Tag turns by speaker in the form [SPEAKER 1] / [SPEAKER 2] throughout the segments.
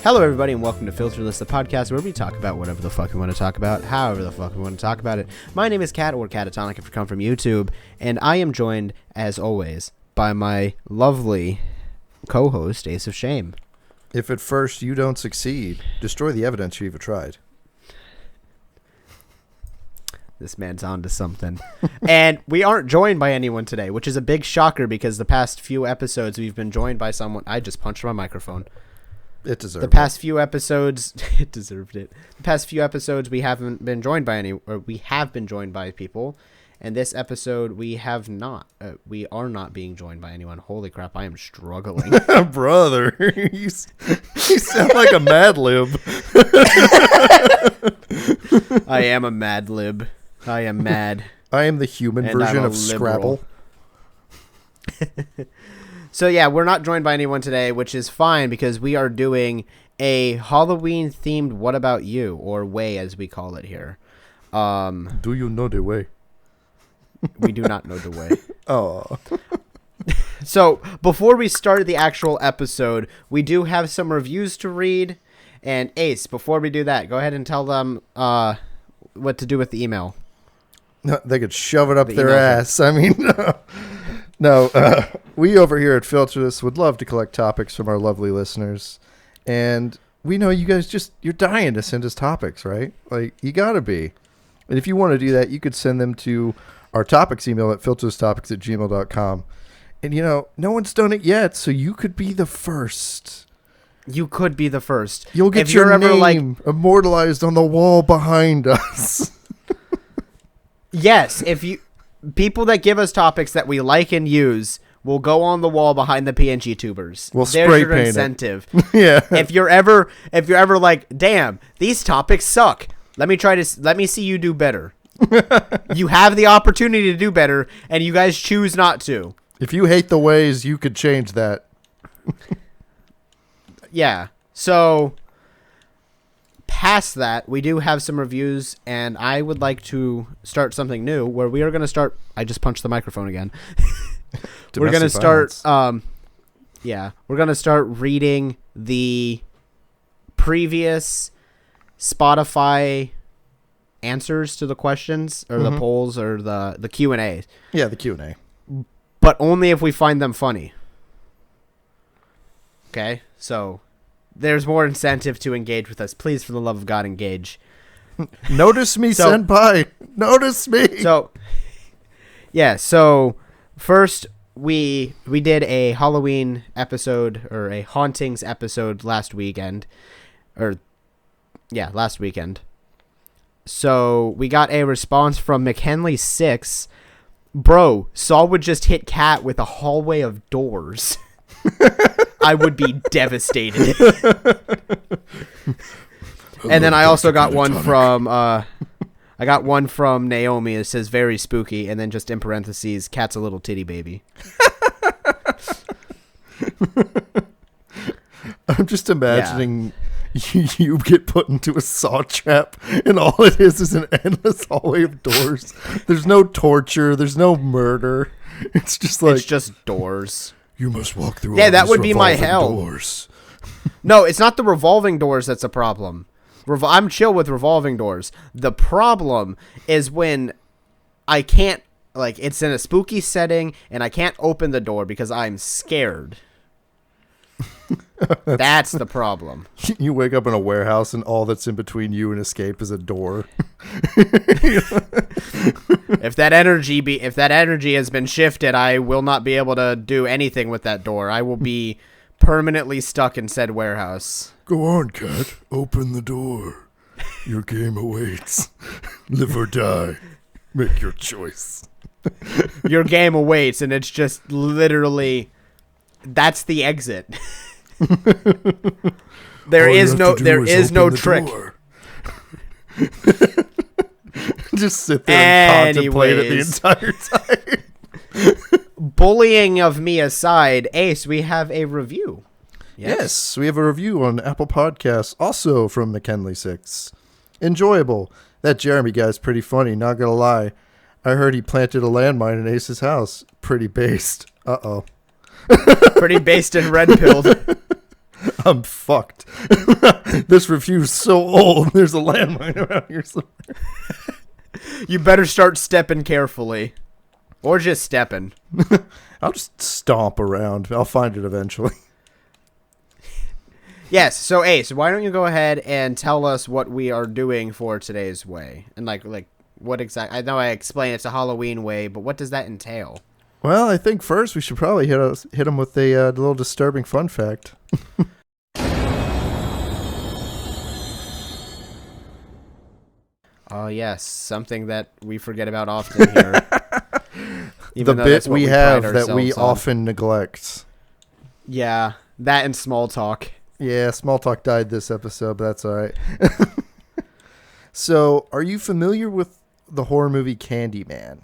[SPEAKER 1] Hello, everybody, and welcome to FILTERLESS, the podcast where we talk about whatever the fuck we want to talk about, however the fuck we want to talk about it. My name is Kat, or Catatonic if you come from YouTube, and I am joined, as always, by my lovely co-host, AceofShame.
[SPEAKER 2] If at first you don't succeed, destroy the evidence you even tried.
[SPEAKER 1] This man's on to something. And we aren't joined by anyone today, which is a big shocker because the past few episodes we've been joined by someone. I just punched my microphone.
[SPEAKER 2] It deserved it.
[SPEAKER 1] The past few episodes, it deserved it. The past few episodes we haven't been joined by any, or we have been joined by people. And this episode we have not. We are not being joined by anyone. Holy crap, I am struggling.
[SPEAKER 2] Brother, you sound like a Mad Lib.
[SPEAKER 1] I am a Mad Lib. I am mad.
[SPEAKER 2] I am the human version of Scrabble.
[SPEAKER 1] So yeah, we're not joined by anyone today, which is fine because we are doing a Halloween-themed What About You, or W.A.Y, as we call it here.
[SPEAKER 2] Do you know the way?
[SPEAKER 1] We do not know the way.
[SPEAKER 2] Oh.
[SPEAKER 1] So before we start the actual episode, we do have some reviews to read. And Ace, before we do that, go ahead and tell them what to do with the email.
[SPEAKER 2] They could shove it up their ass. I mean, no. We over here at FILTERLESS would love to collect topics from our lovely listeners. And we know you guys you're dying to send us topics, right? Like, you got to be. And if you want to do that, you could send them to our topics email at filterlesstopics@gmail.com. And, no one's done it yet, so you could be the first.
[SPEAKER 1] You could be the first.
[SPEAKER 2] You'll get your name immortalized on the wall behind us.
[SPEAKER 1] Yes, people that give us topics that we like and use will go on the wall behind the PNG tubers.
[SPEAKER 2] We'll
[SPEAKER 1] There's
[SPEAKER 2] spray
[SPEAKER 1] your
[SPEAKER 2] paint
[SPEAKER 1] incentive.
[SPEAKER 2] Yeah.
[SPEAKER 1] If you're ever like, damn, these topics suck. Let me see you do better. You have the opportunity to do better, and you guys choose not to.
[SPEAKER 2] If you hate the W.A.Y.s, you could change that.
[SPEAKER 1] Yeah. So past that, we do have some reviews, and I would like to start something new where we are going to start. I just punched the microphone again. We're going to start. We're going to start reading the previous Spotify answers to the questions or the polls or the Q&A.
[SPEAKER 2] Yeah, the Q&A.
[SPEAKER 1] But only if we find them funny. Okay, so there's more incentive to engage with us. Please, for the love of God, engage.
[SPEAKER 2] Notice me, senpai. Notice me.
[SPEAKER 1] So, yeah. So first, we did a Halloween episode or a hauntings episode last weekend, last weekend. So we got a response from McKinley6. Bro, Saul would just hit Cat with a hallway of doors. I would be devastated. And then I also got one from Naomi. It says very spooky, and then just in parentheses, Cat's a little titty baby.
[SPEAKER 2] I'm just imagining you get put into a saw trap, and all it is an endless hallway of doors. There's no torture. There's no murder. It's just
[SPEAKER 1] doors.
[SPEAKER 2] You must walk through.
[SPEAKER 1] Yeah, that would be my hell.
[SPEAKER 2] Doors.
[SPEAKER 1] No, it's not the revolving doors that's a problem. I'm chill with revolving doors. The problem is when I can't, it's in a spooky setting and I can't open the door because I'm scared. That's the problem.
[SPEAKER 2] You wake up in a warehouse and all that's in between you and escape is a door.
[SPEAKER 1] If that energy has been shifted, I will not be able to do anything with that door. I will be permanently stuck in said warehouse.
[SPEAKER 2] Go on, Cat. Open the door. Your game awaits. Live or die. Make your choice.
[SPEAKER 1] Your game awaits, and it's just literally that's the exit. There is no trick.
[SPEAKER 2] Just sit there and contemplate it the entire time.
[SPEAKER 1] Bullying of me aside, Ace, we have a review.
[SPEAKER 2] Yes, we have a review on Apple Podcasts, also from McKinley6. Enjoyable. That Jeremy guy's pretty funny, not gonna lie. I heard he planted a landmine in Ace's house. Pretty based. Uh-oh.
[SPEAKER 1] Pretty based and red-pilled.
[SPEAKER 2] I'm fucked. This review's so old. There's a landmine around here somewhere.
[SPEAKER 1] You better start stepping carefully. Or just stepping.
[SPEAKER 2] I'll just stomp around. I'll find it eventually.
[SPEAKER 1] Yes, so Ace, why don't you go ahead and tell us what we are doing for today's way? And like what exactly? I know I explained it's a Halloween way, but what does that entail?
[SPEAKER 2] Well, I think first we should probably hit him with a little disturbing fun fact.
[SPEAKER 1] Oh, yes, something that we forget about often here.
[SPEAKER 2] The bit we have that we often neglect.
[SPEAKER 1] Yeah, that and small talk.
[SPEAKER 2] Yeah, small talk died this episode, but that's all right. So, are you familiar with the horror movie Candyman?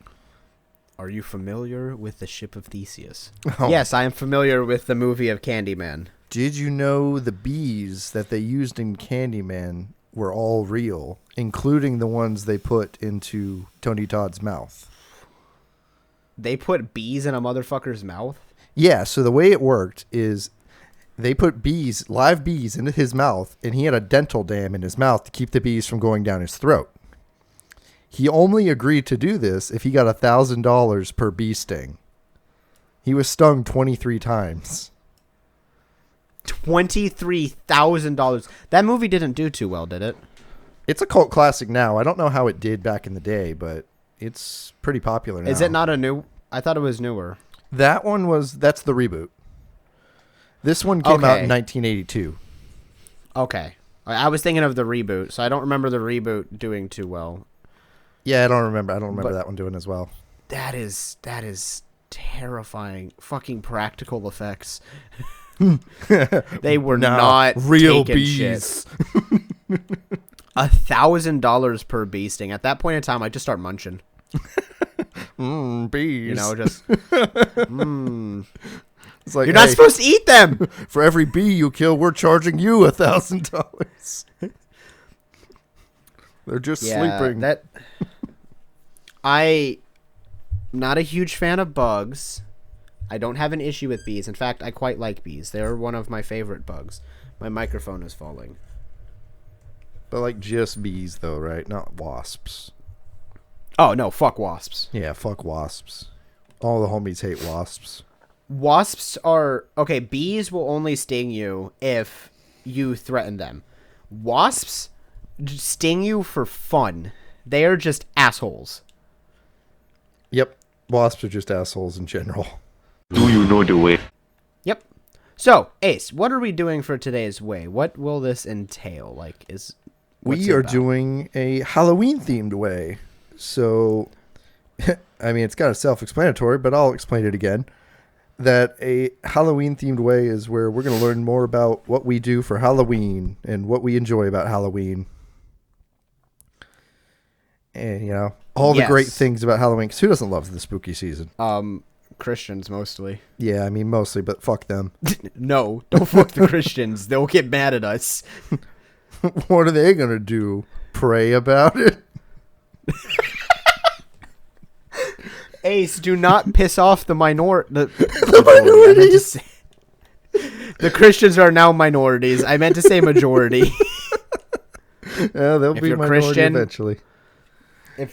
[SPEAKER 1] Are you familiar with the Ship of Theseus?
[SPEAKER 2] Oh.
[SPEAKER 1] Yes, I am familiar with the movie of Candyman.
[SPEAKER 2] Did you know the bees that they used in Candyman were all real, including the ones they put into Tony Todd's mouth?
[SPEAKER 1] They put bees in a motherfucker's mouth?
[SPEAKER 2] Yeah, so the way it worked is they put bees, live bees, into his mouth, and he had a dental dam in his mouth to keep the bees from going down his throat. He only agreed to do this if he got $1,000 per bee sting. He was stung 23 times.
[SPEAKER 1] $23,000. That movie didn't do too well, did it?
[SPEAKER 2] It's a cult classic now. I don't know how it did back in the day, but it's pretty popular now.
[SPEAKER 1] Is it not a new? I thought it was newer.
[SPEAKER 2] That's the reboot. This one came out in 1982.
[SPEAKER 1] Okay. I was thinking of the reboot, so I don't remember the reboot doing too well.
[SPEAKER 2] Yeah, I don't remember that one doing as well.
[SPEAKER 1] That is terrifying. Fucking practical effects. They were not
[SPEAKER 2] real
[SPEAKER 1] taking
[SPEAKER 2] bees.
[SPEAKER 1] Shit. $1,000 per bee sting. At that point in time, I just start munching.
[SPEAKER 2] Bees.
[SPEAKER 1] You know, just.
[SPEAKER 2] It's like,
[SPEAKER 1] you're not supposed to eat them.
[SPEAKER 2] For every bee you kill, we're charging you $1,000. They're just sleeping. I'm not a huge fan of bugs. I don't have an issue with bees. In fact, I quite like bees. They're one of my favorite bugs. My microphone is falling. But like just bees, though, right? Not wasps.
[SPEAKER 1] Oh, no. Fuck wasps.
[SPEAKER 2] Yeah, fuck wasps. All the homies hate wasps.
[SPEAKER 1] Wasps are... Okay, bees will only sting you if you threaten them. Wasps sting you for fun. They are just assholes.
[SPEAKER 2] Yep. Wasps are just assholes in general.
[SPEAKER 3] Do you know the way?
[SPEAKER 1] Yep. So, Ace, what are we doing for today's way? What will this entail?
[SPEAKER 2] We are doing a Halloween-themed way. So, I mean, it's kind of self-explanatory, but I'll explain it again. That a Halloween-themed way is where we're going to learn more about what we do for Halloween and what we enjoy about Halloween. And, you know, all the great things about Halloween. Because who doesn't love the spooky season?
[SPEAKER 1] Christians, mostly.
[SPEAKER 2] Yeah, I mean, mostly, but fuck them.
[SPEAKER 1] No, don't fuck the Christians. They'll get mad at us.
[SPEAKER 2] What are they going to do? Pray about it?
[SPEAKER 1] Ace, do not piss off the minorities. The Christians are now minorities. I meant to say majority.
[SPEAKER 2] Yeah, they'll be minority Christian, eventually.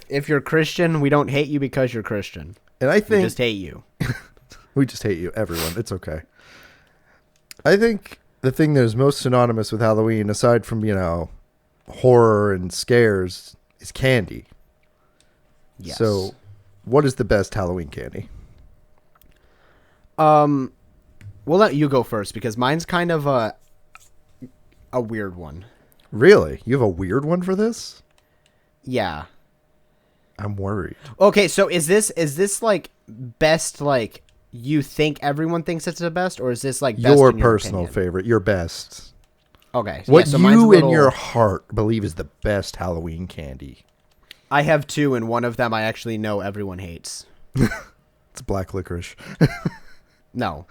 [SPEAKER 1] If you're Christian, we don't hate you because you're Christian.
[SPEAKER 2] And I think
[SPEAKER 1] we just hate you.
[SPEAKER 2] We just hate you, everyone. It's okay. I think the thing that is most synonymous with Halloween, aside from, you know, horror and scares, is candy.
[SPEAKER 1] Yes.
[SPEAKER 2] So, what is the best Halloween candy?
[SPEAKER 1] We'll let you go first because mine's kind of a weird one.
[SPEAKER 2] Really? You have a weird one for this?
[SPEAKER 1] Yeah.
[SPEAKER 2] I'm worried.
[SPEAKER 1] Okay, so is this like best, like you think everyone thinks it's the best, or is this like best
[SPEAKER 2] your
[SPEAKER 1] in your
[SPEAKER 2] personal
[SPEAKER 1] opinion?
[SPEAKER 2] favorite, your best?
[SPEAKER 1] Okay.
[SPEAKER 2] What
[SPEAKER 1] so
[SPEAKER 2] you in your heart believe is the best Halloween candy?
[SPEAKER 1] I have two, and one of them I actually know everyone hates.
[SPEAKER 2] It's black licorice.
[SPEAKER 1] No.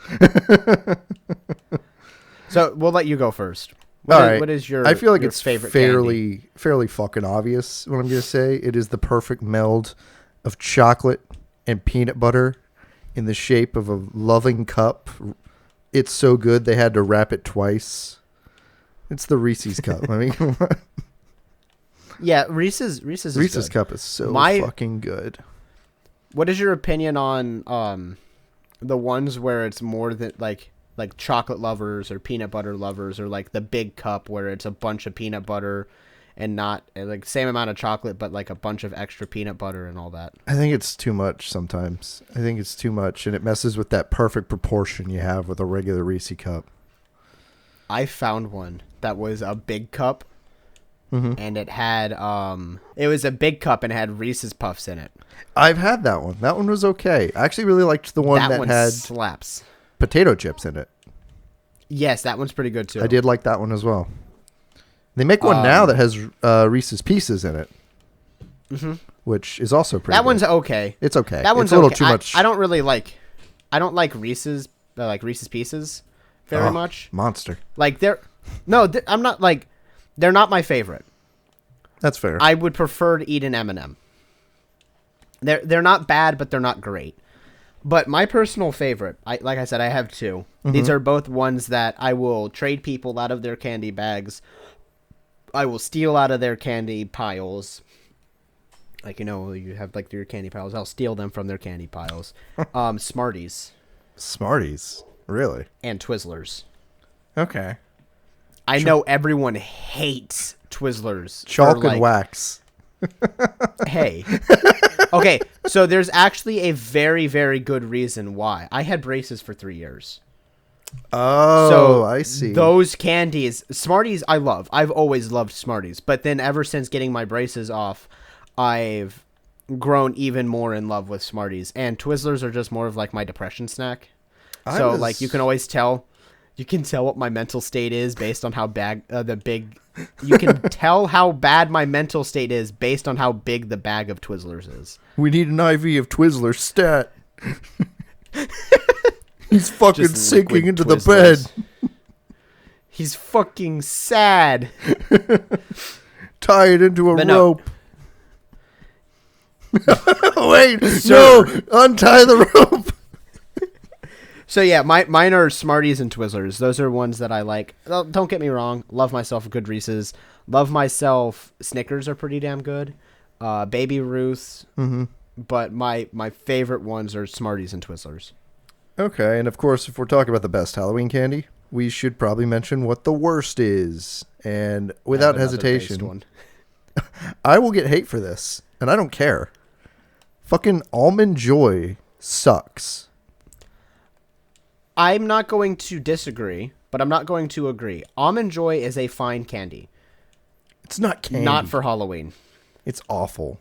[SPEAKER 1] So we'll let you go first.
[SPEAKER 2] All right.
[SPEAKER 1] What is your?
[SPEAKER 2] I feel like
[SPEAKER 1] your
[SPEAKER 2] it's
[SPEAKER 1] favorite
[SPEAKER 2] fairly fucking obvious what I'm going to say. It is the perfect meld of chocolate and peanut butter in the shape of a loving cup. It's so good they had to wrap it twice. It's the Reese's cup. I mean,
[SPEAKER 1] Yeah, Reese's is
[SPEAKER 2] Reese's
[SPEAKER 1] good.
[SPEAKER 2] cup is so fucking good.
[SPEAKER 1] What is your opinion on the ones where it's more than like chocolate lovers or peanut butter lovers, or like the big cup where it's a bunch of peanut butter and not like same amount of chocolate but like a bunch of extra peanut butter and all that?
[SPEAKER 2] I think it's too much sometimes. I think it's too much, and it messes with that perfect proportion you have with a regular Reese cup.
[SPEAKER 1] I found one that was a big cup,
[SPEAKER 2] Mm-hmm.
[SPEAKER 1] and it had it was a big cup and it had Reese's Puffs in it.
[SPEAKER 2] I've had that one. That one was okay. I actually really liked the one that
[SPEAKER 1] one
[SPEAKER 2] had
[SPEAKER 1] slaps.
[SPEAKER 2] potato chips in it.
[SPEAKER 1] Yes, that one's pretty good too.
[SPEAKER 2] I did like that one as well. They make one now that has Reese's Pieces in it, which is also pretty
[SPEAKER 1] That
[SPEAKER 2] good.
[SPEAKER 1] one's okay.
[SPEAKER 2] It's okay.
[SPEAKER 1] That one's
[SPEAKER 2] it's a little
[SPEAKER 1] okay.
[SPEAKER 2] too much.
[SPEAKER 1] I don't like Reese's Pieces very much.
[SPEAKER 2] Monster.
[SPEAKER 1] Like I'm not like they're not my favorite.
[SPEAKER 2] That's fair.
[SPEAKER 1] I would prefer to eat an M&M. They're not bad, but they're not great. But my personal favorite, like I said, I have two. These are both ones that I will trade people out of their candy bags. I will steal out of their candy piles. Like, you have like your candy piles. I'll steal them from their candy piles. Smarties.
[SPEAKER 2] Smarties. Really?
[SPEAKER 1] And Twizzlers.
[SPEAKER 2] Okay.
[SPEAKER 1] I know everyone hates Twizzlers.
[SPEAKER 2] Chalk and wax.
[SPEAKER 1] Hey. Okay, so there's actually a very, very good reason why. I had braces for 3 years.
[SPEAKER 2] Oh,
[SPEAKER 1] So
[SPEAKER 2] I see.
[SPEAKER 1] Those candies, Smarties, I love. I've always loved Smarties. But then ever since getting my braces off, I've grown even more in love with Smarties. And Twizzlers are just more of like my depression snack. So like you can always tell. You can tell what my mental state is based on how bad you can tell how bad my mental state is based on how big the bag of Twizzlers is.
[SPEAKER 2] We need an IV of Twizzlers stat. He's fucking
[SPEAKER 1] Just
[SPEAKER 2] sinking into
[SPEAKER 1] liquid
[SPEAKER 2] the bed.
[SPEAKER 1] Twizzlers. He's fucking sad.
[SPEAKER 2] Tie it into a
[SPEAKER 1] But no.
[SPEAKER 2] rope. Wait, no! Untie the rope.
[SPEAKER 1] So yeah, mine are Smarties and Twizzlers. Those are ones that I like. Don't get me wrong. Love myself a good Reese's. Love myself Snickers are pretty damn good. Baby Ruth's. Mm-hmm. But my favorite ones are Smarties and Twizzlers.
[SPEAKER 2] Okay, and of course, if we're talking about the best Halloween candy, we should probably mention what the worst is. And without hesitation, I will get hate for this, and I don't care. Fucking Almond Joy sucks.
[SPEAKER 1] I'm not going to disagree, but I'm not going to agree. Almond Joy is a fine candy.
[SPEAKER 2] It's not candy.
[SPEAKER 1] Not for Halloween.
[SPEAKER 2] It's awful.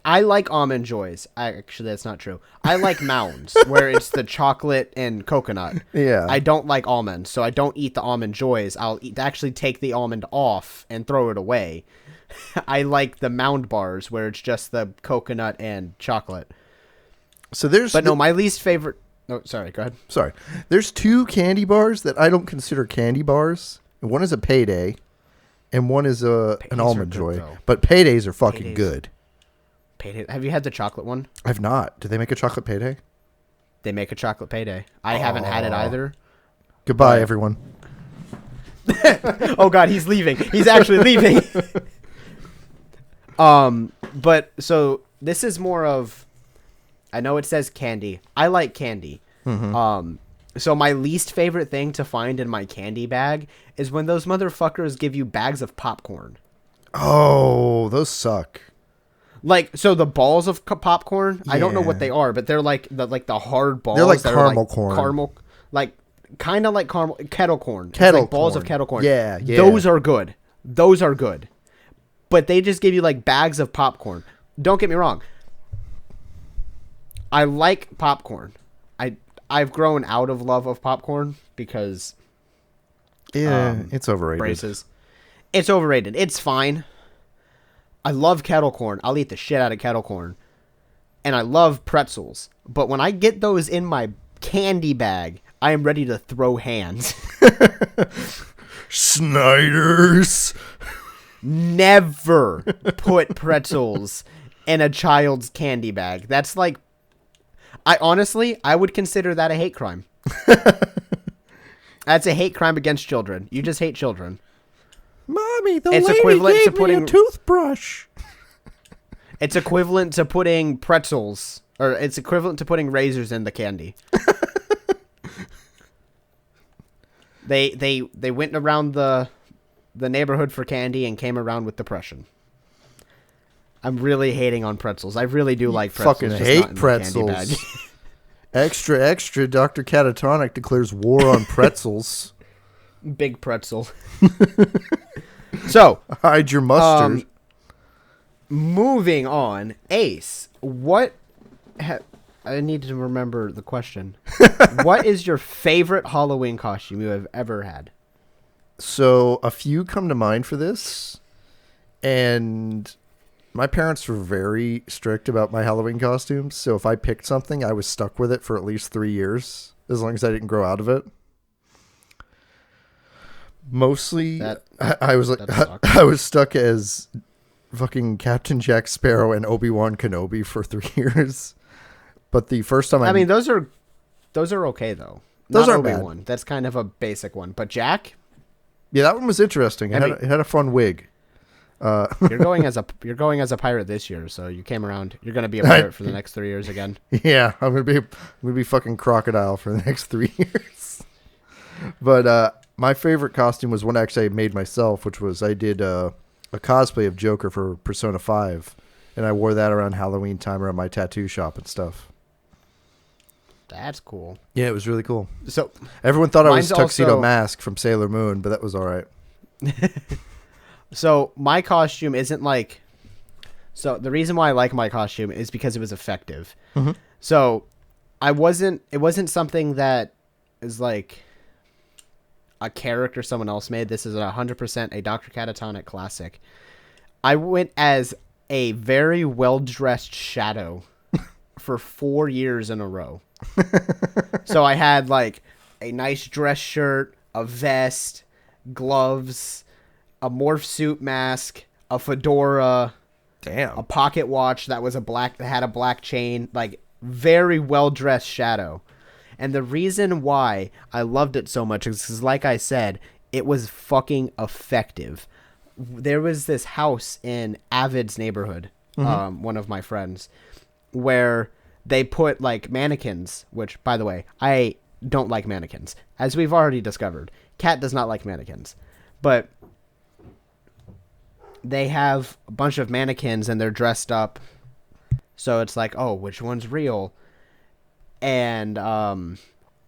[SPEAKER 1] I like Almond Joys. Actually, that's not true. I like Mounds, where it's the chocolate and coconut.
[SPEAKER 2] Yeah.
[SPEAKER 1] I don't like almonds, so I don't eat the Almond Joys. I'll actually take the almond off and throw it away. I like the Mound bars, where it's just the coconut and chocolate.
[SPEAKER 2] So there's...
[SPEAKER 1] But no, my least favorite... Oh, sorry, go ahead.
[SPEAKER 2] Sorry. There's two candy bars that I don't consider candy bars. One is a Payday, and one is an Almond Joy.
[SPEAKER 1] though.
[SPEAKER 2] But Paydays are fucking good.
[SPEAKER 1] Payday. Have you had the chocolate one?
[SPEAKER 2] I've not. Do they make a chocolate Payday?
[SPEAKER 1] They make a chocolate Payday. I haven't had it either.
[SPEAKER 2] Goodbye, everyone.
[SPEAKER 1] Oh God, he's leaving. He's actually leaving. But so this is more of, I know it says candy. I like candy. Mm-hmm. So my least favorite thing to find in my candy bag is when those motherfuckers give you bags of popcorn.
[SPEAKER 2] Oh, those suck.
[SPEAKER 1] Like, so the balls of popcorn, I don't know what they are, but they're like the hard balls.
[SPEAKER 2] They're like
[SPEAKER 1] that
[SPEAKER 2] caramel
[SPEAKER 1] are
[SPEAKER 2] corn.
[SPEAKER 1] Caramel, like kind of like caramel kettle corn.
[SPEAKER 2] Kettle
[SPEAKER 1] It's like balls
[SPEAKER 2] corn.
[SPEAKER 1] of kettle corn.
[SPEAKER 2] Yeah, yeah.
[SPEAKER 1] Those are good. Those are good. But they just give you like bags of popcorn. Don't get me wrong. I like popcorn. I've grown out of love of popcorn because
[SPEAKER 2] it's overrated.
[SPEAKER 1] braces. It's overrated. It's fine. I love kettle corn. I'll eat the shit out of kettle corn. And I love pretzels. But when I get those in my candy bag, I am ready to throw hands.
[SPEAKER 2] Snyder's.
[SPEAKER 1] Never put pretzels in a child's candy bag. That's like, I would consider that a hate crime. That's a hate crime against children. You just hate children.
[SPEAKER 2] Mommy, the
[SPEAKER 1] It's
[SPEAKER 2] lady
[SPEAKER 1] equivalent
[SPEAKER 2] gave
[SPEAKER 1] to
[SPEAKER 2] me
[SPEAKER 1] putting-
[SPEAKER 2] a toothbrush.
[SPEAKER 1] It's equivalent to putting pretzels, or it's equivalent to putting razors in the candy. They went around the neighborhood for candy and came around with depression. I'm really hating on pretzels. I really do like pretzels.
[SPEAKER 2] Fucking
[SPEAKER 1] just not
[SPEAKER 2] hate
[SPEAKER 1] in the candy bag.
[SPEAKER 2] pretzels. Extra, extra. Dr. Catatonic declares war on pretzels.
[SPEAKER 1] Big pretzel. So,
[SPEAKER 2] Hide your mustard.
[SPEAKER 1] moving on. Ace, what... I need to remember the question. What is your favorite Halloween costume you have ever had?
[SPEAKER 2] So a few come to mind for this, and my parents were very strict about my Halloween costumes. So if I picked something, I was stuck with it for at least 3 years, as long as I didn't grow out of it. Mostly, I was like, I was stuck as fucking Captain Jack Sparrow and Obi-Wan Kenobi for 3 years. But the first time
[SPEAKER 1] I mean, those are okay though.
[SPEAKER 2] Those
[SPEAKER 1] Not
[SPEAKER 2] aren't bad.
[SPEAKER 1] Obi-Wan. That's kind of a basic one. But Jack,
[SPEAKER 2] yeah, that one was interesting. It had a fun wig.
[SPEAKER 1] you're going as a pirate this year, so you came around. You're going to be a pirate for the next 3 years again.
[SPEAKER 2] Yeah, I'm gonna be fucking crocodile for the next 3 years. But my favorite costume was one actually I made myself, which was I did a cosplay of Joker for Persona 5, and I wore that around Halloween time around my tattoo shop and stuff.
[SPEAKER 1] That's cool.
[SPEAKER 2] Yeah, it was really cool.
[SPEAKER 1] So
[SPEAKER 2] Everyone thought I was
[SPEAKER 1] mine's
[SPEAKER 2] Tuxedo
[SPEAKER 1] also-
[SPEAKER 2] Mask from Sailor Moon, but that was all right.
[SPEAKER 1] So my costume isn't like. So the reason why I like my costume is because it was effective.
[SPEAKER 2] Mhm.
[SPEAKER 1] So It wasn't something that is like a character someone else made. This is 100% a Dr. Catatonic classic. I went as a very well-dressed Shadow for 4 years in a row. So I had like a nice dress shirt, a vest, gloves, a morph suit mask, a fedora,
[SPEAKER 2] Damn.
[SPEAKER 1] a pocket watch that had a black chain, like very well-dressed Shadow. And the reason why I loved it so much is because, like I said, it was fucking effective. There was this house in Avid's neighborhood, one of my friends, where they put like mannequins, which, by the way, I don't like mannequins, as we've already discovered. Kat does not like mannequins, but they have a bunch of mannequins and they're dressed up. So it's like, oh, which one's real? And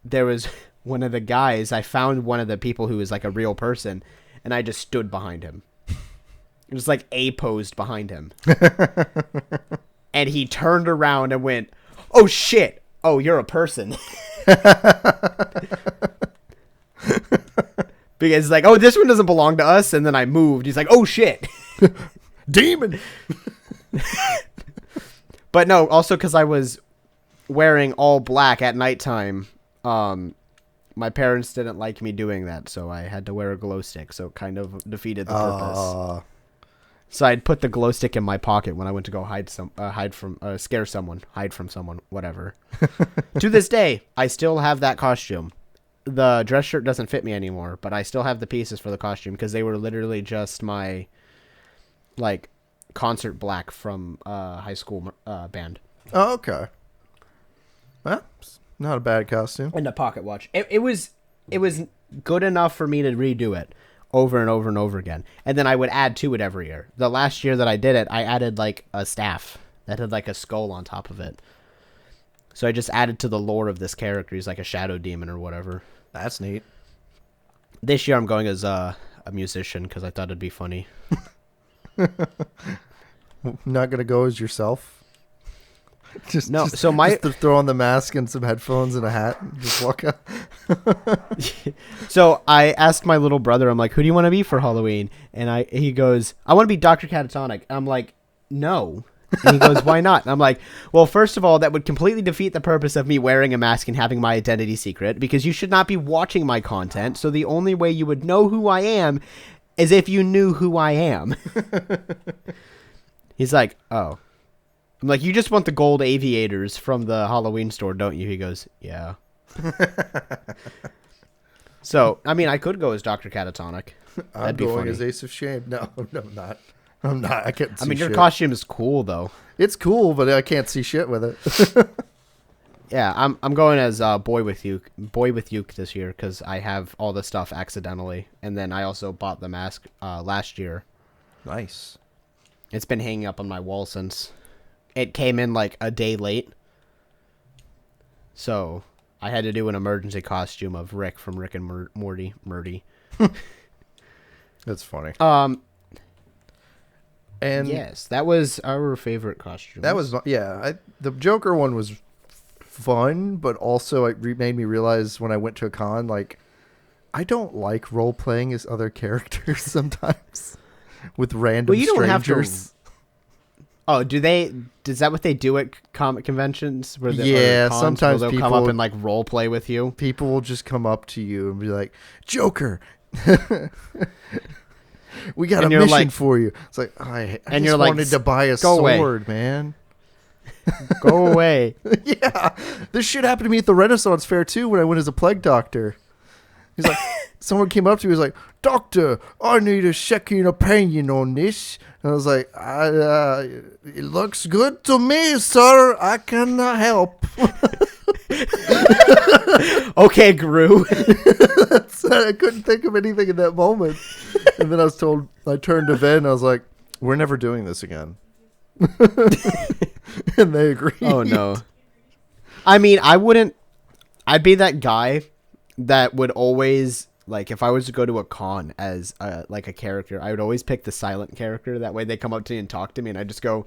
[SPEAKER 1] there was one of the guys, I found one of the people who was like a real person, and I just stood behind him. It was like posed behind him. And he turned around and went, oh shit, oh, you're a person. Because like, oh, this one doesn't belong to us. And then I moved. He's like, oh shit.
[SPEAKER 2] Demon.
[SPEAKER 1] But no, also because I was wearing all black at nighttime, my parents didn't like me doing that, so I had to wear a glow stick, so it kind of defeated the purpose. So I'd put the glow stick in my pocket when I went to go scare someone, hide from someone, whatever. To this day, I still have that costume. The dress shirt doesn't fit me anymore, but I still have the pieces for the costume because they were literally just my, like, concert black from high school band.
[SPEAKER 2] Oh, okay. Well, not a bad costume.
[SPEAKER 1] And a pocket watch. It was good enough for me to redo it over and over and over again. And then I would add to it every year. The last year that I did it, I added like a staff that had like a skull on top of it. So I just added to the lore of this character. He's like a shadow demon or whatever.
[SPEAKER 2] That's neat.
[SPEAKER 1] This year I'm going as a musician because I thought it'd be funny.
[SPEAKER 2] Not gonna go as yourself. Just to throw on the mask and some headphones and a hat and just walk out.
[SPEAKER 1] So I asked my little brother, I'm like, who do you want to be for Halloween? And he goes, I want to be Dr. Catatonic. And I'm like, no. And he goes, why not? And I'm like, well, first of all, that would completely defeat the purpose of me wearing a mask and having my identity secret, because you should not be watching my content. So the only way you would know who I am is if you knew who I am. He's like, oh. I'm like, you just want the gold aviators from the Halloween store, don't you? He goes, yeah. So, I mean, I could go as Dr. Catatonic.
[SPEAKER 2] I'm
[SPEAKER 1] That'd be
[SPEAKER 2] going
[SPEAKER 1] funny.
[SPEAKER 2] as Ace of Shame. No, I'm not. I'm not. I can't see
[SPEAKER 1] I mean, your
[SPEAKER 2] shit.
[SPEAKER 1] costume is cool, though.
[SPEAKER 2] It's cool, but I can't see shit with it.
[SPEAKER 1] Yeah, I'm going as Boy with Uke this year because I have all the stuff accidentally, and then I also bought the mask last year.
[SPEAKER 2] Nice.
[SPEAKER 1] It's been hanging up on my wall since it came in like a day late, so I had to do an emergency costume of Rick from Rick and Morty.
[SPEAKER 2] That's funny.
[SPEAKER 1] And yes, that was our favorite costume.
[SPEAKER 2] That was the Joker one was fun, but also it made me realize when I went to a con, like, I don't like role playing as other characters sometimes with random
[SPEAKER 1] you don't
[SPEAKER 2] strangers.
[SPEAKER 1] have to. Oh, do they? Is that what they do at comic conventions? Where
[SPEAKER 2] Yeah,
[SPEAKER 1] or cons,
[SPEAKER 2] sometimes
[SPEAKER 1] where they'll
[SPEAKER 2] people
[SPEAKER 1] come up and like role play with you.
[SPEAKER 2] People will just come up to you and be like, "Joker, we got
[SPEAKER 1] And
[SPEAKER 2] a
[SPEAKER 1] you're
[SPEAKER 2] mission
[SPEAKER 1] like-
[SPEAKER 2] for you." It's like I
[SPEAKER 1] And
[SPEAKER 2] just
[SPEAKER 1] you're like,
[SPEAKER 2] wanted to buy a
[SPEAKER 1] "Go away."
[SPEAKER 2] sword, man.
[SPEAKER 1] Go away.
[SPEAKER 2] Yeah, this shit happened to me at the Renaissance Fair too when I went as a plague doctor. He's like, someone came up to me, he was like, "Doctor, I need a second opinion on this." And I was like, "It looks good to me, sir. I cannot help."
[SPEAKER 1] Okay, Gru.
[SPEAKER 2] I couldn't think of anything in that moment. And then I turned to Ben and I was like, "We're never doing this again." And they agreed.
[SPEAKER 1] Oh no. I mean, I'd be that guy that would always, like, if I was to go to a con as like a character, I would always pick the silent character. That way they come up to me and talk to me and I just go,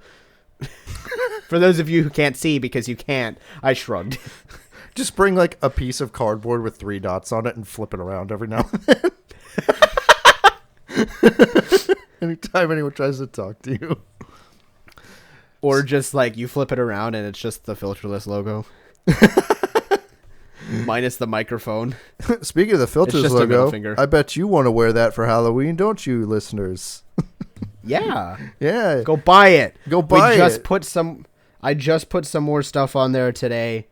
[SPEAKER 1] for those of you who can't see because you can't, I shrugged.
[SPEAKER 2] Just bring like a piece of cardboard with 3 dots on it and flip it around every now and then. Anytime anyone tries to talk to you.
[SPEAKER 1] Or just like you flip it around and it's just the FILTERLESS logo. Minus the microphone.
[SPEAKER 2] Speaking of the filters
[SPEAKER 1] just a middle
[SPEAKER 2] logo,
[SPEAKER 1] finger.
[SPEAKER 2] I bet you want to wear that for Halloween, don't you, listeners?
[SPEAKER 1] Yeah.
[SPEAKER 2] Yeah.
[SPEAKER 1] Go buy it.
[SPEAKER 2] Go buy it.
[SPEAKER 1] I just put some more stuff on there today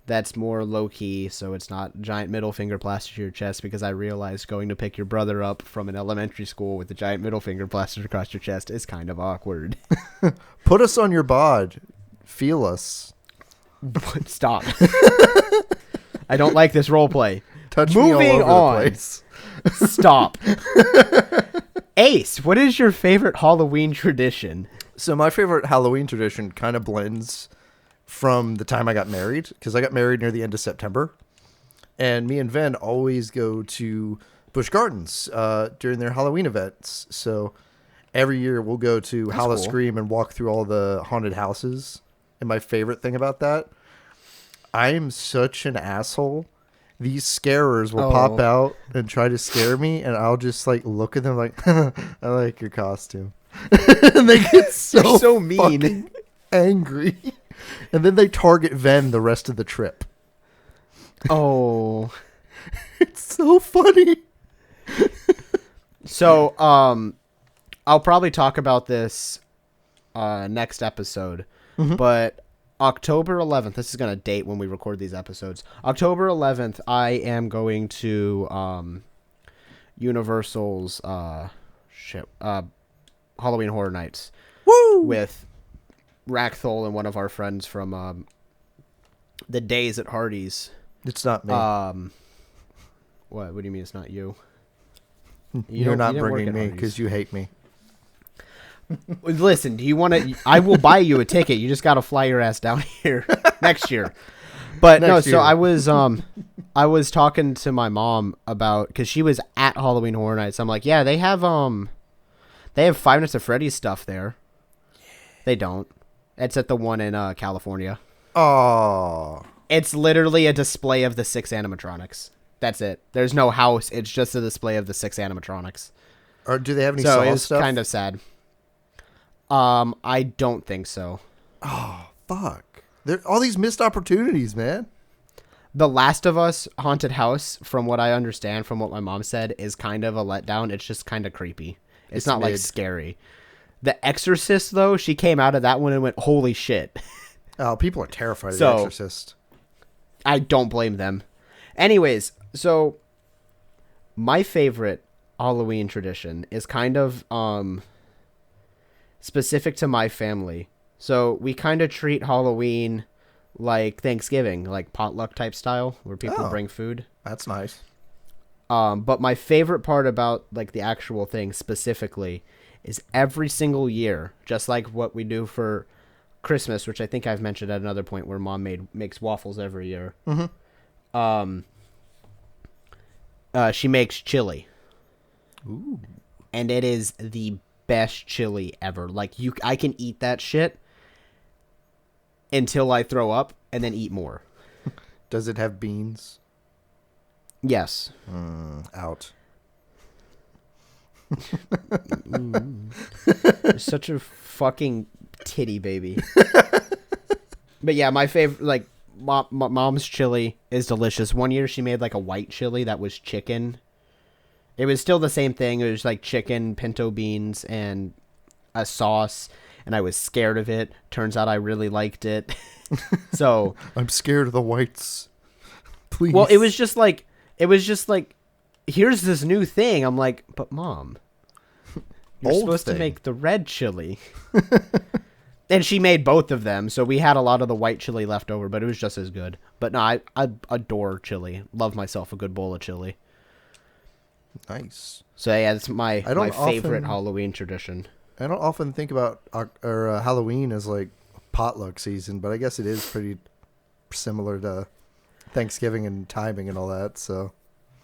[SPEAKER 1] that's more low key, so it's not giant middle finger plastered to your chest, because I realized going to pick your brother up from an elementary school with a giant middle finger plastered across your chest is kind of awkward.
[SPEAKER 2] Put us on your bod. Feel us.
[SPEAKER 1] Stop. I don't like this role play.
[SPEAKER 2] Touch me all
[SPEAKER 1] Moving
[SPEAKER 2] over
[SPEAKER 1] on.
[SPEAKER 2] the place.
[SPEAKER 1] Stop. Ace, what is your favorite Halloween tradition?
[SPEAKER 2] So my favorite Halloween tradition kind of blends from the time I got married, because I got married near the end of September. And me and Ven always go to Busch Gardens during their Halloween events. So every year we'll go to Howl-O-Scream and walk through all the haunted houses. And my favorite thing about that, I am such an asshole. These scarers will pop out and try to scare me, and I'll just like look at them like, "I like your costume." And they get so
[SPEAKER 1] mean,
[SPEAKER 2] fucking angry. And then they target Ven the rest of the trip.
[SPEAKER 1] Oh.
[SPEAKER 2] It's so funny.
[SPEAKER 1] So, I'll probably talk about this next episode, but October 11th, this is going to date when we record these episodes. October 11th, I am going to Universal's Halloween Horror Nights.
[SPEAKER 2] Woo!
[SPEAKER 1] With Rackthol and one of our friends from the Days at Hardee's.
[SPEAKER 2] It's not me.
[SPEAKER 1] What do you mean it's not you?
[SPEAKER 2] You're not
[SPEAKER 1] you didn't work
[SPEAKER 2] bringing
[SPEAKER 1] at
[SPEAKER 2] me
[SPEAKER 1] Hardee's.
[SPEAKER 2] because you hate me.
[SPEAKER 1] Listen, do you want to? I will buy you a ticket. You just got to fly your ass down here next year. But
[SPEAKER 2] Next year.
[SPEAKER 1] so I was talking to my mom about, because she was at Halloween Horror Nights. I'm like, yeah, they have Five Nights at Freddy's stuff there. They don't. It's at the one in California.
[SPEAKER 2] Oh,
[SPEAKER 1] It's literally a display of the 6 animatronics. That's it. There's no house. It's just a display of the 6 animatronics.
[SPEAKER 2] or do they have any
[SPEAKER 1] So
[SPEAKER 2] Saw
[SPEAKER 1] it's
[SPEAKER 2] stuff?
[SPEAKER 1] kind of sad. I don't think so.
[SPEAKER 2] Oh, fuck! All these missed opportunities, man.
[SPEAKER 1] The Last of Us haunted house, from what I understand, from what my mom said, is kind of a letdown. It's just kind of creepy. It's not like
[SPEAKER 2] mid.
[SPEAKER 1] scary. The Exorcist, though, she came out of that one and went, holy shit.
[SPEAKER 2] Oh, people are terrified of
[SPEAKER 1] So-
[SPEAKER 2] The Exorcist.
[SPEAKER 1] I don't blame them. Anyways, so My favorite Halloween tradition is kind of specific to my family. So we kind of treat Halloween like Thanksgiving, like potluck type style, where people bring food.
[SPEAKER 2] That's nice.
[SPEAKER 1] But my favorite part about like the actual thing specifically is every single year, just like what we do for Christmas, which I think I've mentioned at another point, where Mom makes waffles every year.
[SPEAKER 2] Mm-hmm.
[SPEAKER 1] She makes chili.
[SPEAKER 2] Ooh.
[SPEAKER 1] And it is the best chili ever. Like I can eat that shit until I throw up and then eat more.
[SPEAKER 2] Does it have beans?
[SPEAKER 1] Yes.
[SPEAKER 2] Out.
[SPEAKER 1] You're such a fucking titty baby. But yeah, my favorite, like, Mom's chili is delicious. One year she made like a white chili that was chicken. It was still the same thing. It was like chicken, pinto beans, and a sauce. And I was scared of it. Turns out I really liked it. So
[SPEAKER 2] I'm scared of the whites. Please.
[SPEAKER 1] Well, it was just like, here's this new thing. I'm like, but Mom, you're supposed to make the red chili. And she made both of them, so we had a lot of the white chili left over, but it was just as good. But no, I adore chili. Love myself a good bowl of chili.
[SPEAKER 2] Nice.
[SPEAKER 1] So yeah, it's my favorite Halloween tradition.
[SPEAKER 2] I don't often think about Halloween as like potluck season, but I guess it is pretty similar to Thanksgiving and timing and all that. So,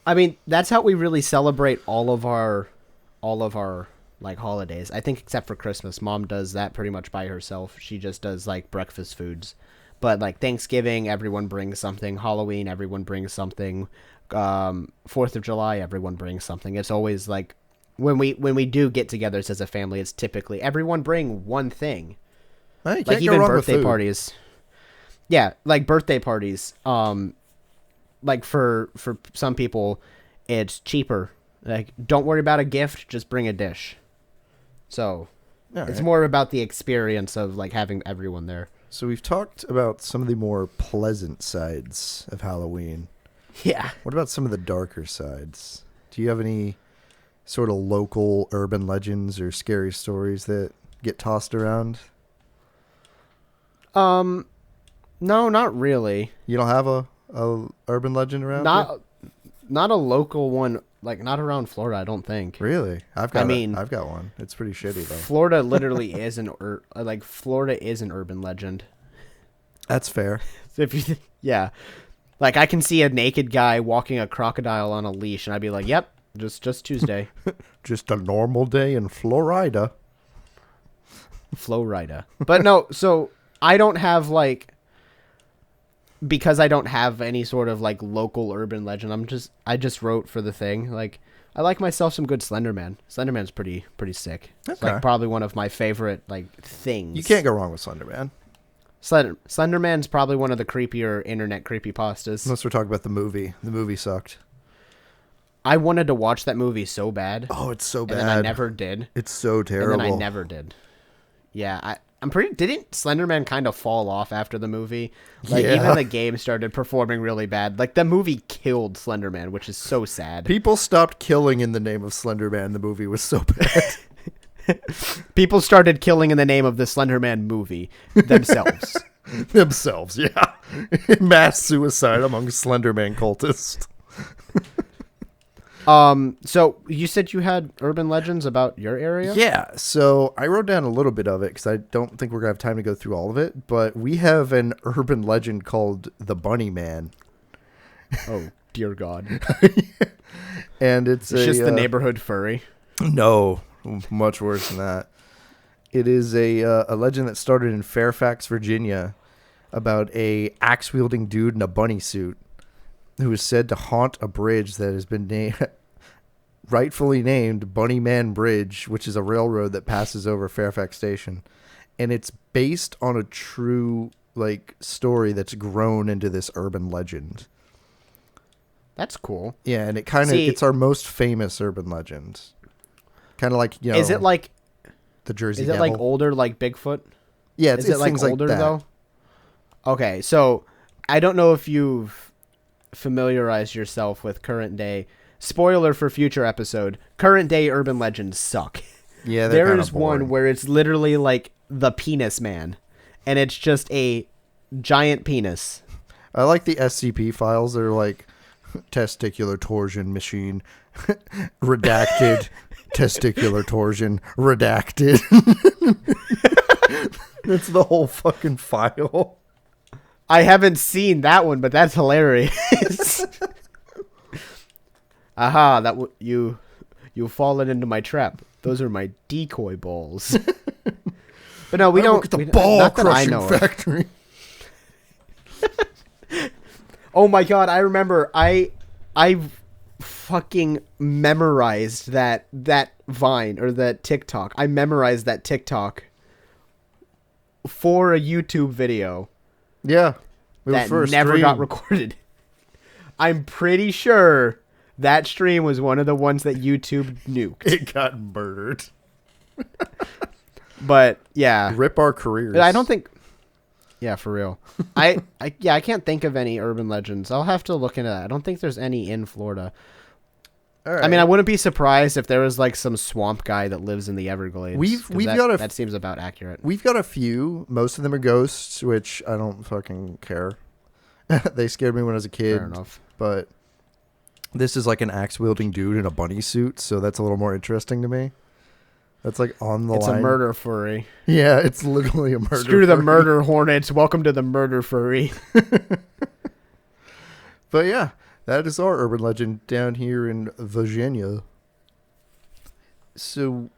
[SPEAKER 1] I mean, that's how we really celebrate all of our like holidays. I think except for Christmas, Mom does that pretty much by herself. She just does like breakfast foods. But like Thanksgiving, everyone brings something. Halloween, everyone brings something. 4th of July, everyone brings something. It's always like when we do get together as a family, it's typically everyone bring one thing.
[SPEAKER 2] Hey, you
[SPEAKER 1] like
[SPEAKER 2] can't
[SPEAKER 1] even
[SPEAKER 2] go wrong with
[SPEAKER 1] birthday
[SPEAKER 2] food.
[SPEAKER 1] parties. Yeah, like birthday parties. Like for some people, it's cheaper. Like, don't worry about a gift, just bring a dish. So it's more about the experience of like having everyone there.
[SPEAKER 2] So we've talked about some of the more pleasant sides of Halloween.
[SPEAKER 1] Yeah.
[SPEAKER 2] What about some of the darker sides? Do you have any sort of local urban legends or scary stories that get tossed around?
[SPEAKER 1] No, not really.
[SPEAKER 2] You don't have a urban legend around?
[SPEAKER 1] Not a local one, like not around Florida, I don't think.
[SPEAKER 2] Really? I've got one. It's pretty shitty though.
[SPEAKER 1] Florida literally is Florida is an urban legend.
[SPEAKER 2] That's fair.
[SPEAKER 1] So yeah. Like I can see a naked guy walking a crocodile on a leash and I'd be like, "Yep, just Tuesday."
[SPEAKER 2] Just a normal day in Florida.
[SPEAKER 1] Florida. But no, so I don't have like, because I don't have any sort of like local urban legend. I just wrote for the thing. Like I like myself some good Slenderman. Slenderman's pretty sick. It's like probably one of my favorite like things.
[SPEAKER 2] You can't go wrong with Slenderman.
[SPEAKER 1] Slenderman's probably one of the creepier internet creepypastas.
[SPEAKER 2] Unless we're talking about the movie. The movie sucked.
[SPEAKER 1] I wanted to watch that movie so bad.
[SPEAKER 2] Oh, it's so bad.
[SPEAKER 1] And then I never did.
[SPEAKER 2] It's so terrible.
[SPEAKER 1] And then I never did. Yeah, didn't Slenderman kind of fall off after the movie? Like even the game started performing really bad. Like the movie killed Slenderman, which is so sad.
[SPEAKER 2] People stopped killing in the name of Slenderman. The movie was so bad.
[SPEAKER 1] People started killing in the name of the Slenderman movie themselves.
[SPEAKER 2] Themselves, yeah. Mass suicide among Slenderman cultists.
[SPEAKER 1] So you said you had urban legends about your area?
[SPEAKER 2] Yeah, so I wrote down a little bit of it because I don't think we're going to have time to go through all of it, but we have an urban legend called the Bunny Man.
[SPEAKER 1] Oh, dear God.
[SPEAKER 2] And it's
[SPEAKER 1] just the neighborhood furry.
[SPEAKER 2] No, much worse than that. It is a legend that started in Fairfax, Virginia, about a axe-wielding dude in a bunny suit who is said to haunt a bridge that has been rightfully named Bunny Man Bridge, which is a railroad that passes over Fairfax Station. And it's based on a true like story that's grown into this urban legend.
[SPEAKER 1] That's cool.
[SPEAKER 2] Yeah, and it's our most famous urban legend. Kind of like, you know.
[SPEAKER 1] Is it like
[SPEAKER 2] the Jersey
[SPEAKER 1] Is it
[SPEAKER 2] Devil?
[SPEAKER 1] like older like Bigfoot?
[SPEAKER 2] Yeah,
[SPEAKER 1] it's like
[SPEAKER 2] things
[SPEAKER 1] older
[SPEAKER 2] like that.
[SPEAKER 1] though? Okay, so I don't know if you've familiarized yourself with current day spoiler for future episode, current day urban legends suck.
[SPEAKER 2] Yeah,
[SPEAKER 1] there is one where it's literally like the penis man, and it's just a giant penis.
[SPEAKER 2] I like the SCP files. They're like testicular torsion machine, redacted, testicular torsion, redacted. That's the whole fucking file.
[SPEAKER 1] I haven't seen that one, but that's hilarious. Aha, you've fallen into my trap. Those are my decoy balls. But no, we don't.
[SPEAKER 2] Work at the ball crushing factory.
[SPEAKER 1] Oh my god, I remember I fucking memorized that Vine or that TikTok. I memorized that TikTok for a YouTube video.
[SPEAKER 2] Yeah.
[SPEAKER 1] That never got recorded. I'm pretty sure that stream was one of the ones that YouTube nuked.
[SPEAKER 2] It got murdered.
[SPEAKER 1] But yeah.
[SPEAKER 2] Rip our careers.
[SPEAKER 1] I don't think. Yeah, for real. I can't think of any urban legends. I'll have to look into that. I don't think there's any in Florida.
[SPEAKER 2] All right.
[SPEAKER 1] I mean, I wouldn't be surprised if there was like some swamp guy that lives in the Everglades.
[SPEAKER 2] That
[SPEAKER 1] seems about accurate.
[SPEAKER 2] We've got a few. Most of them are ghosts, which I don't fucking care. They scared me when I was a kid.
[SPEAKER 1] Fair enough.
[SPEAKER 2] But this is like an axe-wielding dude in a bunny suit, so that's a little more interesting to me. That's like on the line.
[SPEAKER 1] It's a murder furry.
[SPEAKER 2] Yeah, it's literally a murder
[SPEAKER 1] Screw the
[SPEAKER 2] furry.
[SPEAKER 1] murder hornets. Welcome to the murder furry.
[SPEAKER 2] But yeah, that is our urban legend down here in Virginia. So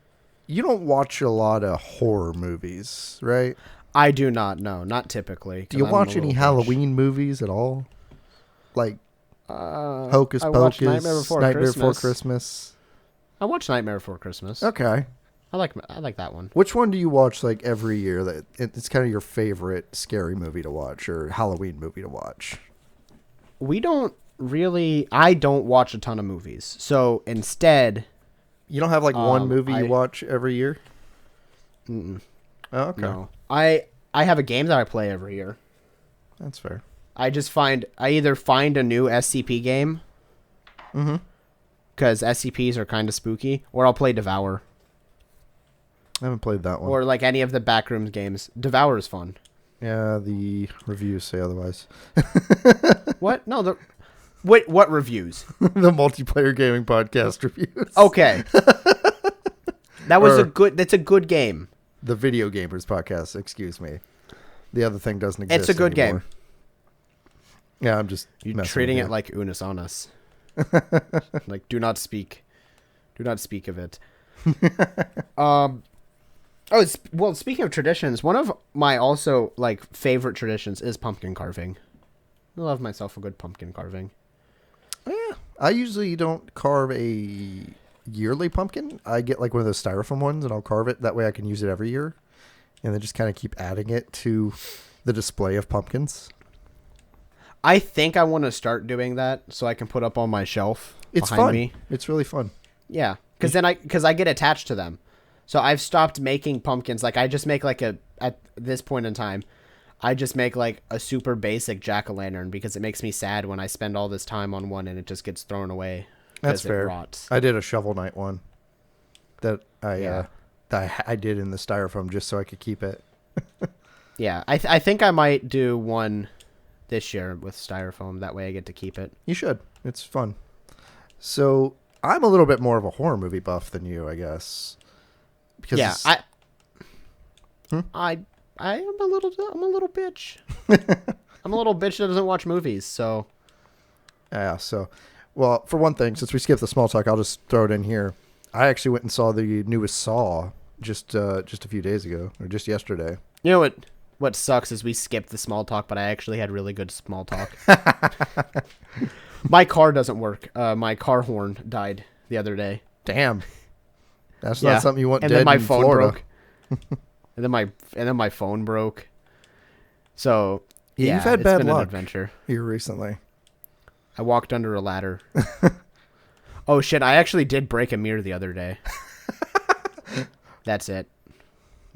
[SPEAKER 2] you don't watch a lot of horror movies, right?
[SPEAKER 1] I do not. No, not typically.
[SPEAKER 2] Do you watch any Halloween movies at all? Like Hocus
[SPEAKER 1] I
[SPEAKER 2] Pocus,
[SPEAKER 1] Nightmare Before
[SPEAKER 2] Christmas.
[SPEAKER 1] I watch Nightmare Before Christmas.
[SPEAKER 2] Okay.
[SPEAKER 1] I like that one.
[SPEAKER 2] Which one do you watch like every year that it's kind of your favorite scary movie to watch or Halloween movie to watch?
[SPEAKER 1] I don't watch a ton of movies. So instead,
[SPEAKER 2] you don't have like one movie you watch every year?
[SPEAKER 1] Mm-mm.
[SPEAKER 2] Oh, okay.
[SPEAKER 1] No. I have a game that I play every year.
[SPEAKER 2] That's fair.
[SPEAKER 1] I either find a new SCP game.
[SPEAKER 2] Mm-hmm.
[SPEAKER 1] Because SCPs are kind of spooky, or I'll play Devour.
[SPEAKER 2] I haven't played that one.
[SPEAKER 1] Or like any of the Backrooms games. Devour is fun.
[SPEAKER 2] Yeah, the reviews say otherwise.
[SPEAKER 1] What? No, what reviews?
[SPEAKER 2] The multiplayer gaming podcast reviews.
[SPEAKER 1] Okay. That's a good game.
[SPEAKER 2] The Video Gamers podcast, excuse me. The other thing doesn't exist
[SPEAKER 1] It's a good
[SPEAKER 2] anymore.
[SPEAKER 1] game.
[SPEAKER 2] Yeah, I'm just
[SPEAKER 1] You're treating it like Unis Annus. Like, do not speak. Do not speak of it. Speaking of traditions, one of my also like favorite traditions is pumpkin carving. I love myself a good pumpkin carving.
[SPEAKER 2] Yeah, I usually don't carve a yearly pumpkin. I get like one of those styrofoam ones and I'll carve it. That way I can use it every year. And then just kind of keep adding it to the display of pumpkins.
[SPEAKER 1] I think I want to start doing that so I can put up on my shelf
[SPEAKER 2] It's
[SPEAKER 1] behind
[SPEAKER 2] fun.
[SPEAKER 1] me.
[SPEAKER 2] It's really fun.
[SPEAKER 1] Yeah, because I get attached to them. So I've stopped making pumpkins. Like I just make at this point in time, I just make like a super basic jack-o'-lantern because it makes me sad when I spend all this time on one and it just gets thrown away.
[SPEAKER 2] That's fair.
[SPEAKER 1] It rots.
[SPEAKER 2] I did a Shovel Knight one that I did in the styrofoam just so I could keep it.
[SPEAKER 1] Yeah, I think I might do one this year with styrofoam. That way I get to keep it.
[SPEAKER 2] You should. It's fun. So I'm a little bit more of a horror movie buff than you, I guess. Because
[SPEAKER 1] yeah, I'm a little bitch. I'm a little bitch that doesn't watch movies. So
[SPEAKER 2] yeah. So, well, for one thing, since we skipped the small talk, I'll just throw it in here. I actually went and saw the newest Saw just a few days ago, or just yesterday.
[SPEAKER 1] You know what sucks is we skipped the small talk, but I actually had really good small talk. My car doesn't work. My car horn died the other day.
[SPEAKER 2] Damn. That's not something you want
[SPEAKER 1] and
[SPEAKER 2] dead
[SPEAKER 1] then my
[SPEAKER 2] in
[SPEAKER 1] phone
[SPEAKER 2] Florida.
[SPEAKER 1] broke. and then my phone broke. So
[SPEAKER 2] yeah, you've had
[SPEAKER 1] it's
[SPEAKER 2] bad
[SPEAKER 1] been
[SPEAKER 2] luck
[SPEAKER 1] an adventure
[SPEAKER 2] here recently.
[SPEAKER 1] I walked under a ladder. Oh shit! I actually did break a mirror the other day. That's it.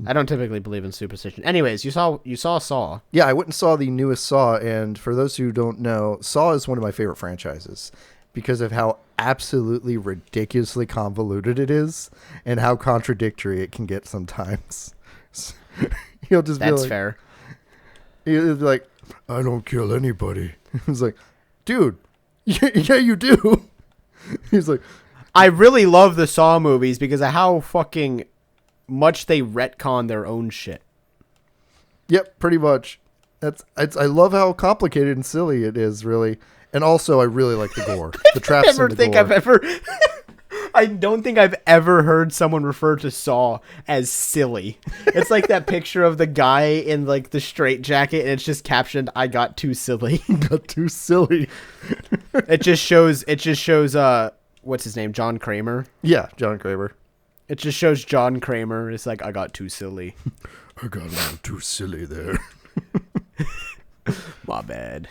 [SPEAKER 1] I don't typically believe in superstition. Anyways, you saw Saw.
[SPEAKER 2] Yeah, I went and saw the newest Saw, and for those who don't know, Saw is one of my favorite franchises because of how absolutely ridiculously convoluted it is and how contradictory it can get sometimes. He'll just be
[SPEAKER 1] That's
[SPEAKER 2] like,
[SPEAKER 1] fair.
[SPEAKER 2] he'll be like, I don't kill anybody. It's like, dude, yeah, you do. He's like,
[SPEAKER 1] I really love the Saw movies because of how fucking much they retcon their own shit.
[SPEAKER 2] yep, pretty much. I love how complicated and silly it is, really. And also, I really like the gore. The traps and the gore.
[SPEAKER 1] I don't think I've ever heard someone refer to Saw as silly. It's like that picture of the guy in like the straight jacket, and it's just captioned, "I got too silly."
[SPEAKER 2] Got too silly.
[SPEAKER 1] It just shows. What's his name? John Kramer.
[SPEAKER 2] Yeah, John Kramer.
[SPEAKER 1] It just shows John Kramer. It's like, I got too silly.
[SPEAKER 2] I got a little too silly there.
[SPEAKER 1] My bad.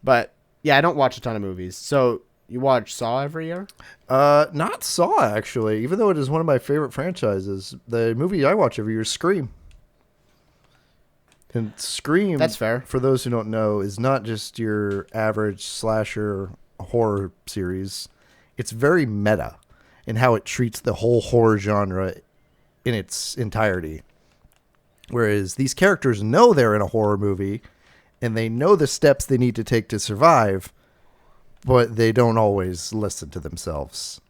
[SPEAKER 1] But yeah, I don't watch a ton of movies. So you watch Saw every year?
[SPEAKER 2] Not Saw, actually, even though it is one of my favorite franchises. The movie I watch every year is Scream. And Scream,
[SPEAKER 1] That's fair.
[SPEAKER 2] for those who don't know, is not just your average slasher horror series. It's very meta in how it treats the whole horror genre in its entirety. Whereas these characters know they're in a horror movie and they know the steps they need to take to survive, but they don't always listen to themselves.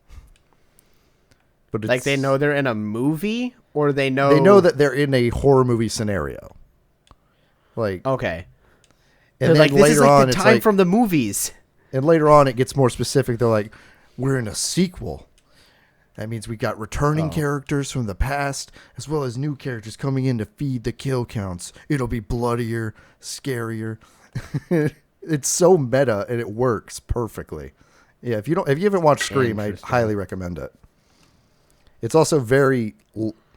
[SPEAKER 2] But
[SPEAKER 1] Like they know they're in a movie, or they know
[SPEAKER 2] that they're in a horror movie scenario. Like,
[SPEAKER 1] okay,
[SPEAKER 2] and
[SPEAKER 1] they're
[SPEAKER 2] then
[SPEAKER 1] like, this
[SPEAKER 2] later
[SPEAKER 1] is like
[SPEAKER 2] on,
[SPEAKER 1] the
[SPEAKER 2] it's
[SPEAKER 1] time
[SPEAKER 2] like,
[SPEAKER 1] from the movies.
[SPEAKER 2] and later on it gets more specific. They're like, we're in a sequel. That means we got returning characters from the past, as well as new characters coming in to feed the kill counts. It'll be bloodier, scarier. It's so meta, and it works perfectly. Yeah, if you haven't watched Scream, I highly recommend it. It's also very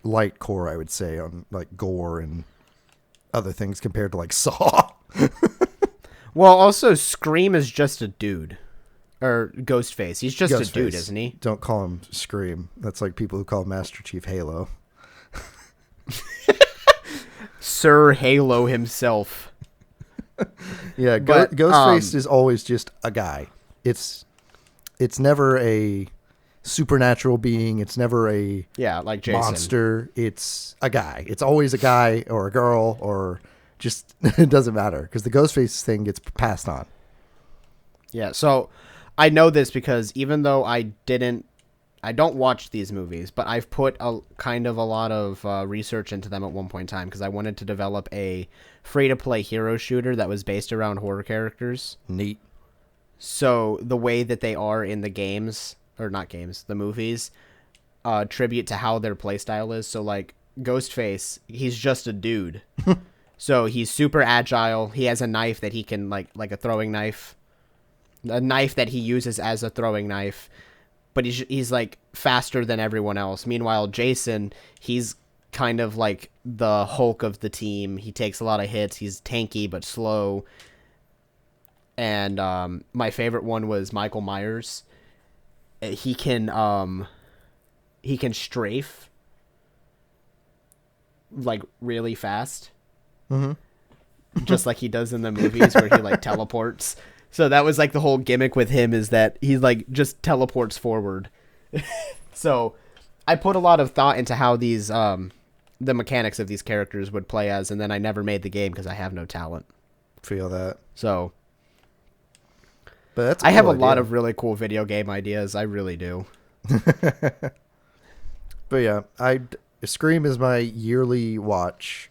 [SPEAKER 2] light core, I would say, on like gore and other things compared to like Saw.
[SPEAKER 1] Well, also Scream is just a dude. Or Ghostface. He's just a dude, isn't he?
[SPEAKER 2] Don't call him Scream. That's like people who call Master Chief Halo.
[SPEAKER 1] Sir Halo himself.
[SPEAKER 2] Yeah,
[SPEAKER 1] But,
[SPEAKER 2] Ghostface is always just a guy. It's never a supernatural being. It's never a
[SPEAKER 1] Like Jason.
[SPEAKER 2] monster. It's a guy. It's always a guy or a girl or just it doesn't matter because the Ghostface thing gets passed on.
[SPEAKER 1] Yeah, so I know this because even though I don't watch these movies, but I've put a lot of research into them at one point in time because I wanted to develop a free-to-play hero shooter that was based around horror characters.
[SPEAKER 2] Neat.
[SPEAKER 1] So the way that they are in the games, or not games, the movies, tribute to how their playstyle is. So like Ghostface, he's just a dude. So he's super agile. He has a knife that he can like a throwing knife. A knife that he uses as a throwing knife, but he's like faster than everyone else. Meanwhile, Jason, he's kind of like the Hulk of the team. He takes a lot of hits. He's tanky but slow. And my favorite one was Michael Myers. He can strafe like really fast, just like he does in the movies where he like teleports. So that was like the whole gimmick with him is that he like just teleports forward. So I put a lot of thought into how these the mechanics of these characters would play as, and then I never made the game because I have no talent.
[SPEAKER 2] Feel that.
[SPEAKER 1] So
[SPEAKER 2] But that's
[SPEAKER 1] I have a lot of really cool video game ideas. I really do.
[SPEAKER 2] But yeah, Scream is my yearly watch.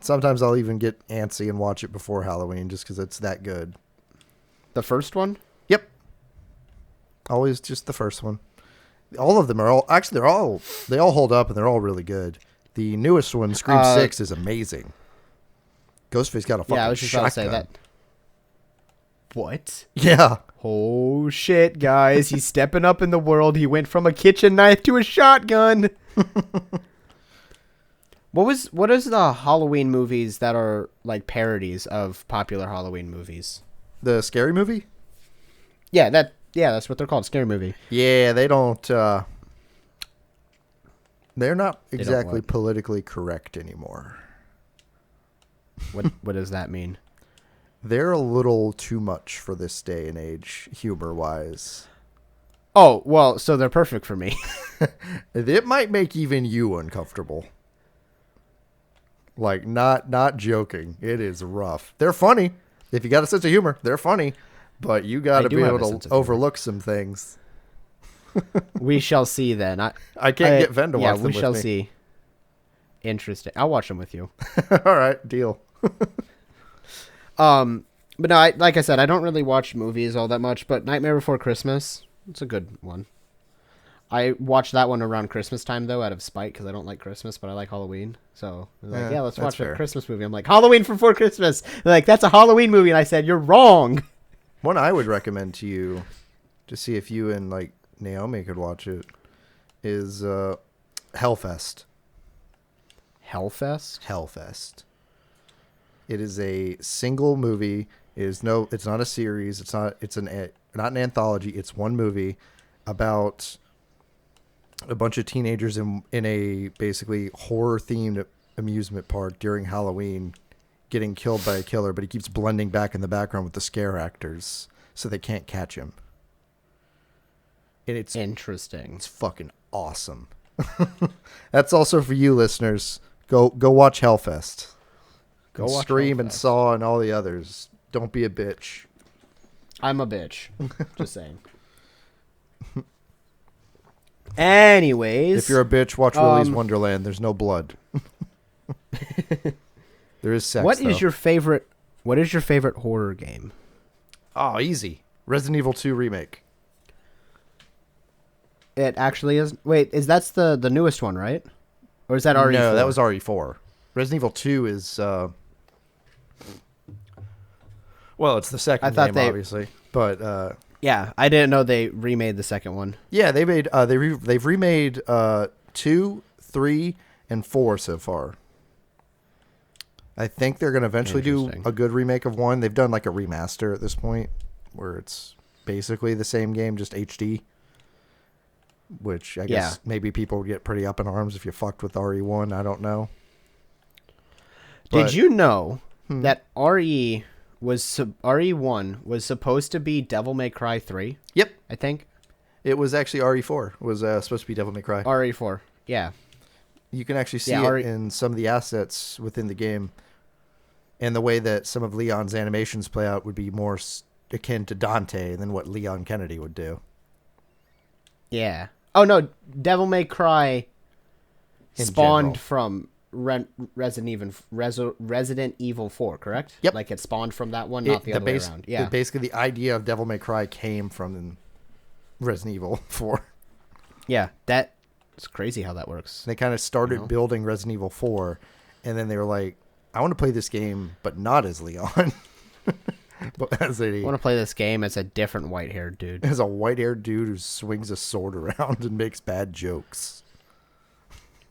[SPEAKER 2] Sometimes I'll even get antsy and watch it before Halloween just because it's that good.
[SPEAKER 1] The first one?
[SPEAKER 2] Yep. Always just the first one. All of them are they all hold up and they're all really good. The newest one, Scream 6, is amazing. Ghostface got a fucking shotgun.
[SPEAKER 1] I was just about to say that. What?
[SPEAKER 2] Yeah.
[SPEAKER 1] Oh shit, guys. He's stepping up in the world. He went from a kitchen knife to a shotgun. What is the Halloween movies that are like parodies of popular Halloween movies?
[SPEAKER 2] The Scary Movie?
[SPEAKER 1] Yeah, that's what they're called, Scary Movie.
[SPEAKER 2] Yeah, they don't they're not exactly
[SPEAKER 1] what?
[SPEAKER 2] politically correct anymore.
[SPEAKER 1] What does that mean?
[SPEAKER 2] they're a little too much for this day and age, humor-wise.
[SPEAKER 1] Oh, well, so they're perfect for me.
[SPEAKER 2] It might make even you uncomfortable. Like, not joking. It is rough. They're funny. If you got a sense of humor, they're funny. But you got to be able to overlook some things.
[SPEAKER 1] We shall see then. I
[SPEAKER 2] can't get Ven to watch them with me.
[SPEAKER 1] Yeah, we shall see. Interesting. I'll watch them with you.
[SPEAKER 2] All right, deal.
[SPEAKER 1] But no, like I said, I don't really watch movies all that much, but Nightmare Before Christmas, it's a good one. I watched that one around Christmas time, though, out of spite, because I don't like Christmas, but I like Halloween. So I was like, yeah, let's watch a Christmas movie. I'm like, Halloween before Christmas. They're like, that's a Halloween movie. And I said, you're wrong.
[SPEAKER 2] One I would recommend to you, to see if you and like Naomi could watch it, is Hellfest.
[SPEAKER 1] Hellfest?
[SPEAKER 2] Hellfest. It is a single movie. It's not a series. It's not an anthology. It's one movie about a bunch of teenagers in a basically horror themed amusement park during Halloween getting killed by a killer, but he keeps blending back in the background with the scare actors so they can't catch him. And it's
[SPEAKER 1] interesting.
[SPEAKER 2] It's fucking awesome. That's also for you listeners. Go watch Hellfest. Go watch Scream Hellfest. And Saw and all the others. Don't be a bitch.
[SPEAKER 1] I'm a bitch. Just saying. Anyways,
[SPEAKER 2] if you're a bitch, watch Willy's Wonderland. There's no blood. There is sex.
[SPEAKER 1] What is your favorite horror game?
[SPEAKER 2] Oh, easy. Resident Evil 2 remake.
[SPEAKER 1] It actually is. Wait, that's the newest one, right? Or is that RE4?
[SPEAKER 2] No, that was RE4. Resident Evil 2 is well, it's the second game, obviously, but
[SPEAKER 1] yeah, I didn't know they remade the second one.
[SPEAKER 2] Yeah, they made they've remade 2, 3, and 4 so far. I think they're going to eventually do a good remake of 1. They've done like a remaster at this point where it's basically the same game, just HD. Which I guess maybe people would get pretty up in arms if you fucked with RE1. I don't know.
[SPEAKER 1] Did you know that RE1 was supposed to be Devil May Cry 3?
[SPEAKER 2] Yep.
[SPEAKER 1] I think.
[SPEAKER 2] It was actually RE4. It was supposed to be Devil May Cry.
[SPEAKER 1] RE4, yeah.
[SPEAKER 2] You can actually see it in some of the assets within the game. And the way that some of Leon's animations play out would be more akin to Dante than what Leon Kennedy would do.
[SPEAKER 1] Yeah. Oh, no. Devil May Cry spawned from Resident Evil 4, correct?
[SPEAKER 2] Yep.
[SPEAKER 1] Like it spawned from that one, not the other way around. Yeah.
[SPEAKER 2] Basically, the idea of Devil May Cry came from Resident Evil 4.
[SPEAKER 1] Yeah. It's crazy how that works.
[SPEAKER 2] They kind of started building Resident Evil 4, and then they were like, I want to play this game, but not as Leon. But I
[SPEAKER 1] want to play this game as a different white-haired dude.
[SPEAKER 2] As a white-haired dude who swings a sword around and makes bad jokes.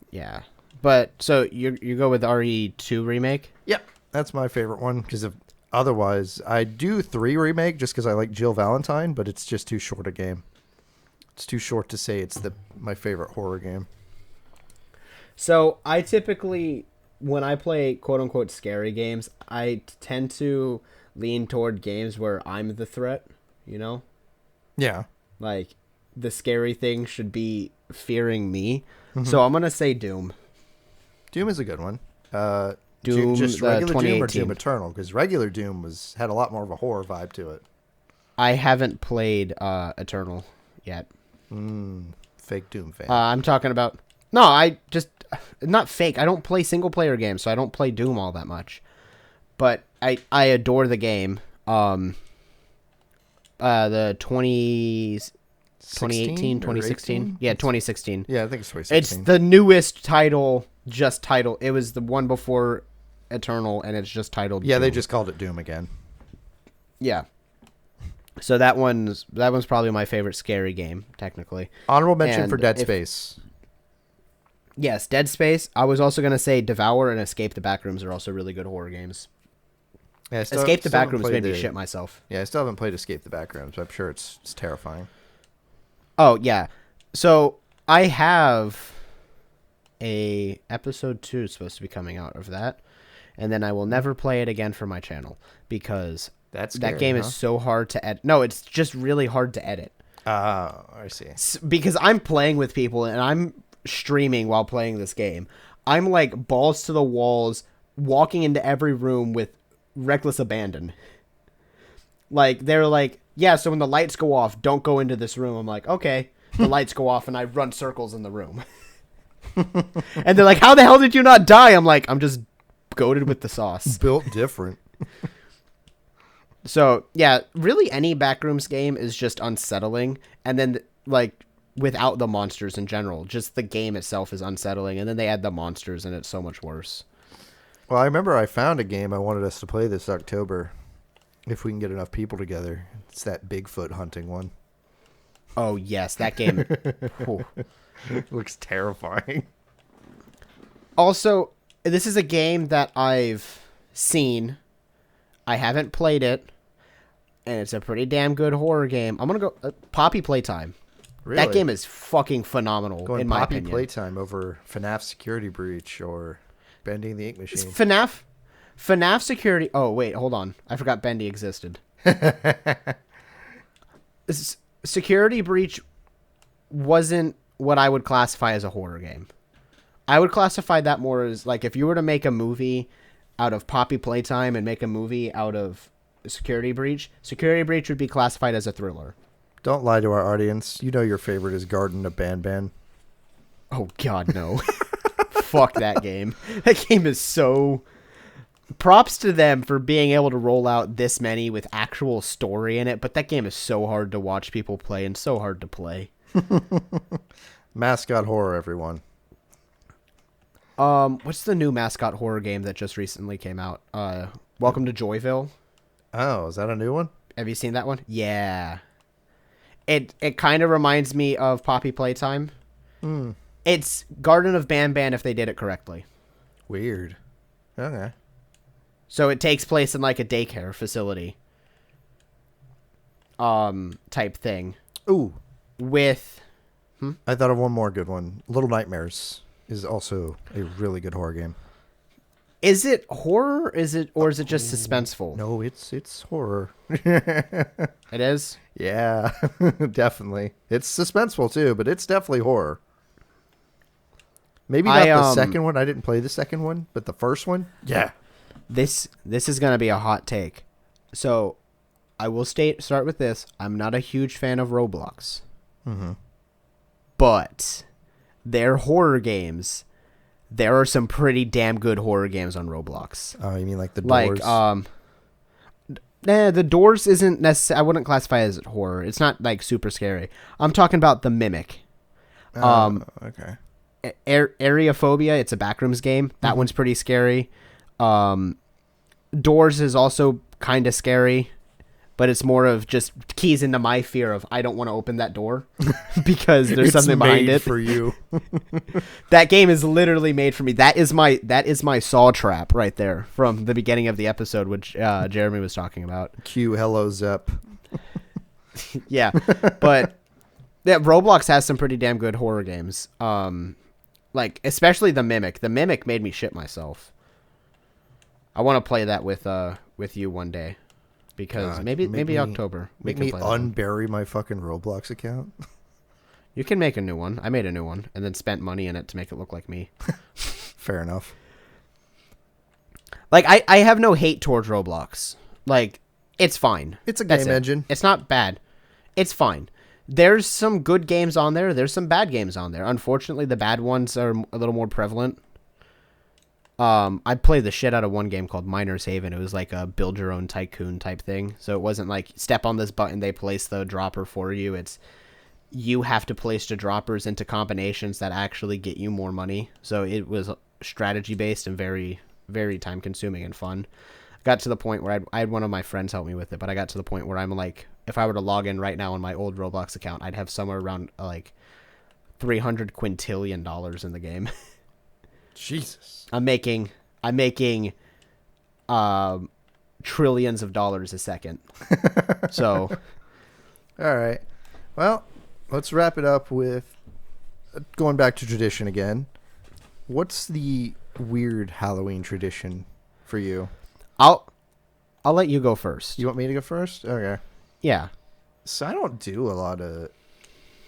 [SPEAKER 1] Yeah. But, so, you go with RE2 remake?
[SPEAKER 2] Yep. That's my favorite one, because otherwise, I do 3 remake just because I like Jill Valentine, but it's just too short a game. It's too short to say it's my favorite horror game.
[SPEAKER 1] So, I typically, when I play quote-unquote scary games, I tend to lean toward games where I'm the threat, you know?
[SPEAKER 2] Yeah.
[SPEAKER 1] Like, the scary thing should be fearing me. Mm-hmm. So I'm going to say Doom.
[SPEAKER 2] Doom is a good one.
[SPEAKER 1] Doom,
[SPEAKER 2] just regular Doom or Doom Eternal? Because regular Doom had a lot more of a horror vibe to it.
[SPEAKER 1] I haven't played Eternal yet.
[SPEAKER 2] Fake Doom fan.
[SPEAKER 1] I'm talking about... No, I just... Not fake. I don't play single-player games, so I don't play Doom all that much. But I adore the game. The 2018, 2016? Yeah, 2016.
[SPEAKER 2] Yeah, I think it's 2016.
[SPEAKER 1] It's the newest title, just titled. It was the one before Eternal, and it's just titled
[SPEAKER 2] Yeah,
[SPEAKER 1] Doom.
[SPEAKER 2] they just called it Doom again.
[SPEAKER 1] Yeah. So that one's probably my favorite scary game, technically.
[SPEAKER 2] Honorable mention for Dead Space.
[SPEAKER 1] Yes, Dead Space. I was also going to say Devour and Escape the Backrooms are also really good horror games.
[SPEAKER 2] Yeah,
[SPEAKER 1] Escape the Backrooms made me shit myself.
[SPEAKER 2] Yeah, I still haven't played Escape the Backrooms, but I'm sure it's terrifying.
[SPEAKER 1] Oh, yeah. So, I have a episode 2 supposed to be coming out of that. and then I will never play it again for my channel because
[SPEAKER 2] That's
[SPEAKER 1] that game is so hard to edit. No, it's just really hard to edit.
[SPEAKER 2] Oh, I see.
[SPEAKER 1] Because I'm playing with people and I'm streaming while playing this game. I'm like balls to the walls, walking into every room with reckless abandon. Like, they're like, yeah, so when the lights go off, don't go into this room. I'm like, okay. The lights go off and I run circles in the room. And they're like, how the hell did you not die? I'm like, I'm just goated with the sauce.
[SPEAKER 2] Built different.
[SPEAKER 1] So, yeah, really any Backrooms game is just unsettling. And then, like, without the monsters in general, just the game itself is unsettling. And then they add the monsters and it's so much worse.
[SPEAKER 2] Well, I remember I found a game I wanted us to play this October. If we can get enough people together. It's that Bigfoot hunting one.
[SPEAKER 1] Oh, yes, that game.
[SPEAKER 2] Looks terrifying.
[SPEAKER 1] Also, this is a game that I've seen. I haven't played it. And it's a pretty damn good horror game. I'm going to go Poppy Playtime.
[SPEAKER 2] Really?
[SPEAKER 1] That game is fucking phenomenal,
[SPEAKER 2] Going
[SPEAKER 1] in my
[SPEAKER 2] Poppy
[SPEAKER 1] opinion.
[SPEAKER 2] Playtime over FNAF Security Breach or Bending the Ink Machine.
[SPEAKER 1] FNAF Security... Oh, wait, hold on. I forgot Bendy existed. Security Breach wasn't what I would classify as a horror game. I would classify that more as, like, if you were to make a movie out of Poppy Playtime and make a movie out of Security Breach would be classified as a thriller.
[SPEAKER 2] Don't lie to our audience. You know your favorite is Garden of Banban.
[SPEAKER 1] Oh, God, no. Fuck that game. That game is so... Props to them for being able to roll out this many with actual story in it, but that game is so hard to watch people play and so hard to play.
[SPEAKER 2] Mascot horror, everyone.
[SPEAKER 1] What's the new mascot horror game that just recently came out? Welcome to Joyville.
[SPEAKER 2] Oh, is that a new one?
[SPEAKER 1] Have you seen that one? Yeah. It kind of reminds me of Poppy Playtime. It's Garden of Banban if they did it correctly.
[SPEAKER 2] Weird. Okay.
[SPEAKER 1] So it takes place in like a daycare facility. Type thing.
[SPEAKER 2] Ooh.
[SPEAKER 1] With...
[SPEAKER 2] I thought of one more good one. Little Nightmares is also a really good horror game.
[SPEAKER 1] Is it horror? Or is it just suspenseful?
[SPEAKER 2] No, it's horror.
[SPEAKER 1] It is?
[SPEAKER 2] Yeah, definitely. It's suspenseful too, but it's definitely horror. Maybe not the second one. I didn't play the second one, but the first one? Yeah.
[SPEAKER 1] This is going to be a hot take. So, I will start with this. I'm not a huge fan of Roblox.
[SPEAKER 2] Mm-hmm.
[SPEAKER 1] But their horror games, there are some pretty damn good horror games on Roblox.
[SPEAKER 2] Oh, you mean like The Doors?
[SPEAKER 1] The Doors isn't necessarily... I wouldn't classify it as horror. It's not, like, super scary. I'm talking about The Mimic.
[SPEAKER 2] Okay.
[SPEAKER 1] Areaphobia, it's a Backrooms game. That one's pretty scary. Doors is also kind of scary, but it's more of just keys into my fear of I don't want to open that door because there's something behind it
[SPEAKER 2] for you.
[SPEAKER 1] That game is literally made for me. That is my saw trap right there from the beginning of the episode, which Jeremy was talking about.
[SPEAKER 2] Cue Hello Zep.
[SPEAKER 1] Yeah, but yeah, Roblox has some pretty damn good horror games. Like especially The Mimic. The Mimic made me shit myself. I want to play that with you one day, because maybe October we can play.
[SPEAKER 2] Unbury my fucking Roblox account.
[SPEAKER 1] You can make a new one. I made a new one and then spent money in it to make it look like me.
[SPEAKER 2] Fair enough.
[SPEAKER 1] Like I have no hate towards Roblox. Like it's fine.
[SPEAKER 2] It's a game engine.
[SPEAKER 1] It's not bad. It's fine. There's some good games on there. There's some bad games on there. Unfortunately, the bad ones are a little more prevalent. I played the shit out of one game called Miner's Haven. It was like a build your own tycoon type thing. So it wasn't like step on this button, they place the dropper for you. It's you have to place the droppers into combinations that actually get you more money. So it was strategy based and very, very time consuming and fun. I got to the point where I had one of my friends help me with it, but I got to the point where I'm like, if I were to log in right now on my old Roblox account, I'd have somewhere around like $300 quintillion in the game.
[SPEAKER 2] Jesus.
[SPEAKER 1] I'm making trillions of dollars a second. So,
[SPEAKER 2] all right. Well, let's wrap it up with going back to tradition again. What's the weird Halloween tradition for you?
[SPEAKER 1] I'll let you go first.
[SPEAKER 2] You want me to go first? Okay.
[SPEAKER 1] Yeah.
[SPEAKER 2] So I don't do a lot of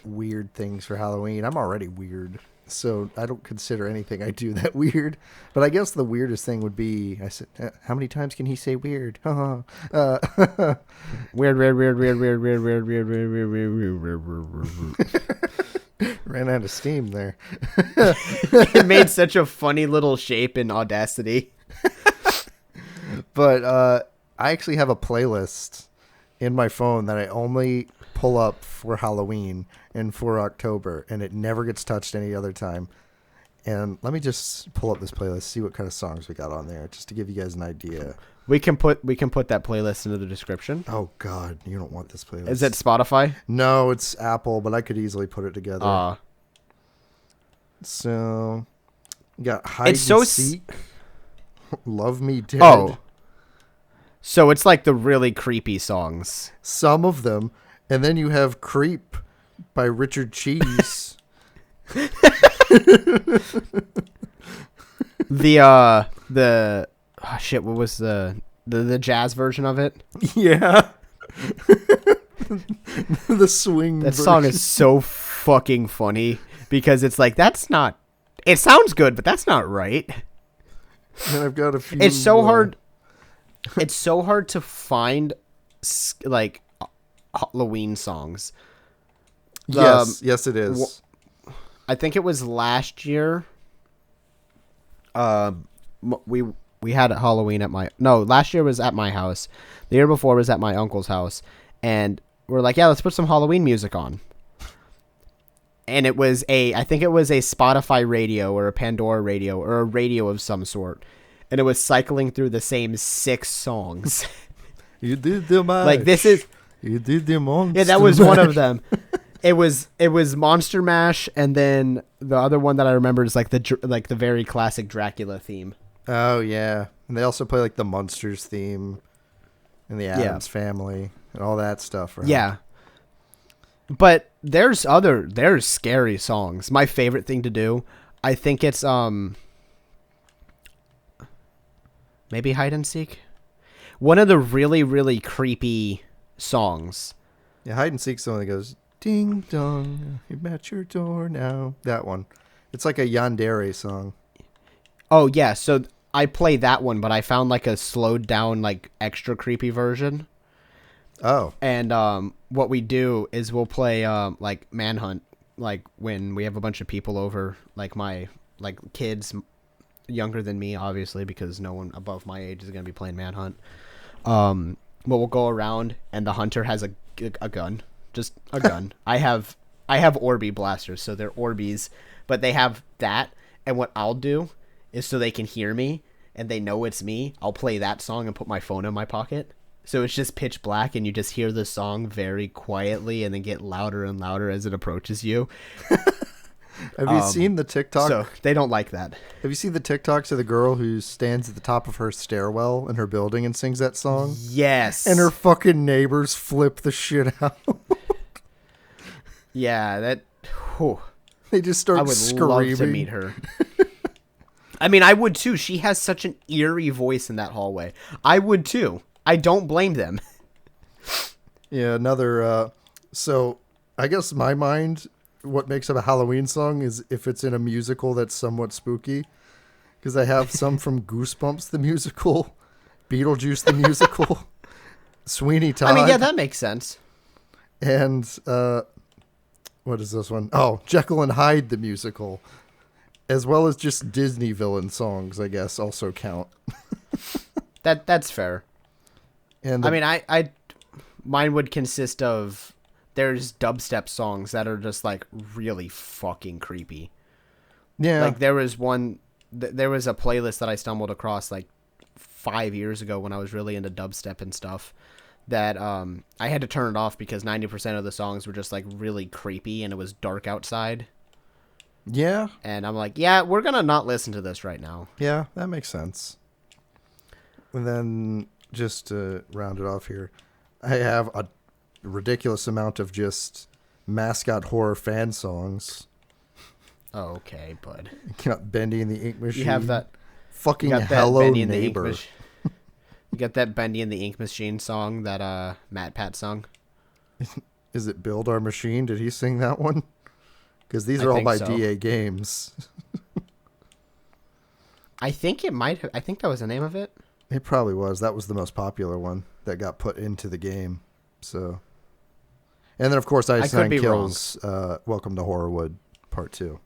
[SPEAKER 2] weird things for Halloween. I'm already weird, so I don't consider anything I do that weird. But I guess the weirdest thing would be, I said, how many times can he say weird?
[SPEAKER 1] Weird, weird, weird, weird, weird, weird, weird, weird, weird, weird, weird, weird.
[SPEAKER 2] Ran out of steam there.
[SPEAKER 1] It made such a funny little shape in Audacity.
[SPEAKER 2] But I actually have a playlist in my phone that I only pull up for Halloween and for October, and it never gets touched any other time. And let me just pull up this playlist, see what kind of songs we got on there, just to give you guys an idea.
[SPEAKER 1] We can put that playlist into the description.
[SPEAKER 2] Oh God, you don't want this playlist.
[SPEAKER 1] Is it Spotify?
[SPEAKER 2] No, it's Apple, but I could easily put it together. So, you got Hide and Seek, Love Me Dead.
[SPEAKER 1] Oh. So it's like the really creepy songs.
[SPEAKER 2] Some of them. And then you have Creep by Richard Cheese.
[SPEAKER 1] What was the jazz version of it?
[SPEAKER 2] Yeah. The swing
[SPEAKER 1] That
[SPEAKER 2] version.
[SPEAKER 1] song is so fucking funny because it's like, it sounds good, but that's not right.
[SPEAKER 2] And I've got a few.
[SPEAKER 1] It's so hard. It's so hard to find like Halloween songs.
[SPEAKER 2] Yes, it is.
[SPEAKER 1] I think it was last year. We had Halloween at last year was at my house. The year before was at my uncle's house, and we're like, yeah, let's put some Halloween music on. And I think it was a Spotify radio or a Pandora radio or a radio of some sort. And it was cycling through the same 6 songs.
[SPEAKER 2] You did the mash.
[SPEAKER 1] Like this is.
[SPEAKER 2] You did the monster.
[SPEAKER 1] Yeah, that was
[SPEAKER 2] mash.
[SPEAKER 1] one of them. It was Monster Mash, and then the other one that I remember is like the very classic Dracula theme.
[SPEAKER 2] Oh yeah, and they also play like the Munsters theme, and the Addams Family, and all that stuff. Right?
[SPEAKER 1] Yeah. But there's scary songs. My favorite thing to do, I think it's maybe Hide and Seek. One of the really, really creepy songs.
[SPEAKER 2] Yeah, Hide and Seek's the one that goes ding dong, I'm at your door now. That one. It's like a yandere song.
[SPEAKER 1] Oh yeah, so I play that one, but I found like a slowed down, like extra creepy version.
[SPEAKER 2] Oh.
[SPEAKER 1] And what we do is we'll play like Manhunt, like when we have a bunch of people over, like my kids younger than me, obviously, because no one above my age is gonna be playing Manhunt. But we'll go around, and the hunter has a gun, just a gun. I have Orby blasters, so they're Orbeez, but they have that. And what I'll do is, so they can hear me and they know it's me, I'll play that song and put my phone in my pocket. So it's just pitch black, and you just hear the song very quietly, and then get louder and louder as it approaches you.
[SPEAKER 2] Have you seen the TikTok?
[SPEAKER 1] So they don't like that.
[SPEAKER 2] Have you seen the TikToks of the girl who stands at the top of her stairwell in her building and sings that song?
[SPEAKER 1] Yes.
[SPEAKER 2] And her fucking neighbors flip the shit out.
[SPEAKER 1] Yeah, that. Whew.
[SPEAKER 2] They just start screaming.
[SPEAKER 1] I would love to meet her. I mean, I would too. She has such an eerie voice in that hallway. I would too. I don't blame them.
[SPEAKER 2] Yeah, another. So, I guess my mind, what makes up a Halloween song is if it's in a musical that's somewhat spooky. Because I have some from Goosebumps the musical, Beetlejuice the musical, Sweeney Todd.
[SPEAKER 1] I mean, yeah, that makes sense.
[SPEAKER 2] And what is this one? Oh, Jekyll and Hyde the musical. As well as just Disney villain songs, I guess, also count.
[SPEAKER 1] That's fair.
[SPEAKER 2] And
[SPEAKER 1] I mean, mine would consist of, there's dubstep songs that are just like really fucking creepy.
[SPEAKER 2] Yeah.
[SPEAKER 1] Like there was a playlist that I stumbled across like 5 years ago when I was really into dubstep and stuff, that I had to turn it off because 90% of the songs were just like really creepy, and it was dark outside.
[SPEAKER 2] Yeah.
[SPEAKER 1] And I'm like, yeah, we're going to not listen to this right now.
[SPEAKER 2] Yeah, that makes sense. And then just to round it off here, I have a ridiculous amount of just mascot horror fan songs.
[SPEAKER 1] Oh, okay, bud.
[SPEAKER 2] You got Bendy and the Ink Machine.
[SPEAKER 1] You have that.
[SPEAKER 2] Fucking
[SPEAKER 1] got that
[SPEAKER 2] hello
[SPEAKER 1] Bendy and the Ink
[SPEAKER 2] neighbor.
[SPEAKER 1] You got that Bendy and the Ink Machine song that Matt Pat sung?
[SPEAKER 2] Is it Build Our Machine? Did he sing that one? Because these
[SPEAKER 1] I
[SPEAKER 2] are all
[SPEAKER 1] think
[SPEAKER 2] by
[SPEAKER 1] so.
[SPEAKER 2] DA Games.
[SPEAKER 1] I think it might have. I think that was the name of it.
[SPEAKER 2] It probably was. That was the most popular one that got put into the game. So, and then of course Ice
[SPEAKER 1] could
[SPEAKER 2] Nine
[SPEAKER 1] be
[SPEAKER 2] Kills. Welcome to Horrorwood Part 2.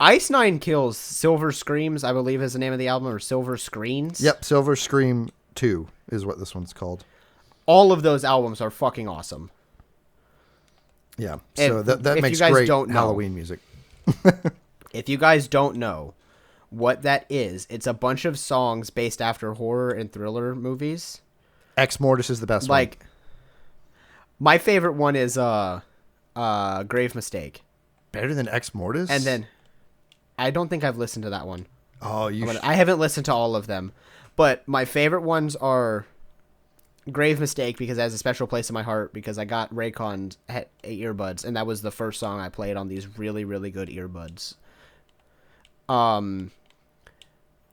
[SPEAKER 1] Ice Nine Kills Silver Screams, I believe is the name of the album, or Silver Screens.
[SPEAKER 2] Yep, Silver Scream 2 is what this one's called.
[SPEAKER 1] All of those albums are fucking awesome.
[SPEAKER 2] Yeah, so that
[SPEAKER 1] if
[SPEAKER 2] makes
[SPEAKER 1] you guys
[SPEAKER 2] great
[SPEAKER 1] don't know,
[SPEAKER 2] Halloween music.
[SPEAKER 1] If you guys don't know what that is, it's a bunch of songs based after horror and thriller movies.
[SPEAKER 2] Ex Mortis is the best one.
[SPEAKER 1] Like, my favorite one is Grave Mistake.
[SPEAKER 2] Better than Ex Mortis?
[SPEAKER 1] And then, I don't think I've listened to that one.
[SPEAKER 2] Oh,
[SPEAKER 1] I haven't listened to all of them. But my favorite ones are Grave Mistake, because it has a special place in my heart, because I got Raycon earbuds, and that was the first song I played on these really, really good earbuds. And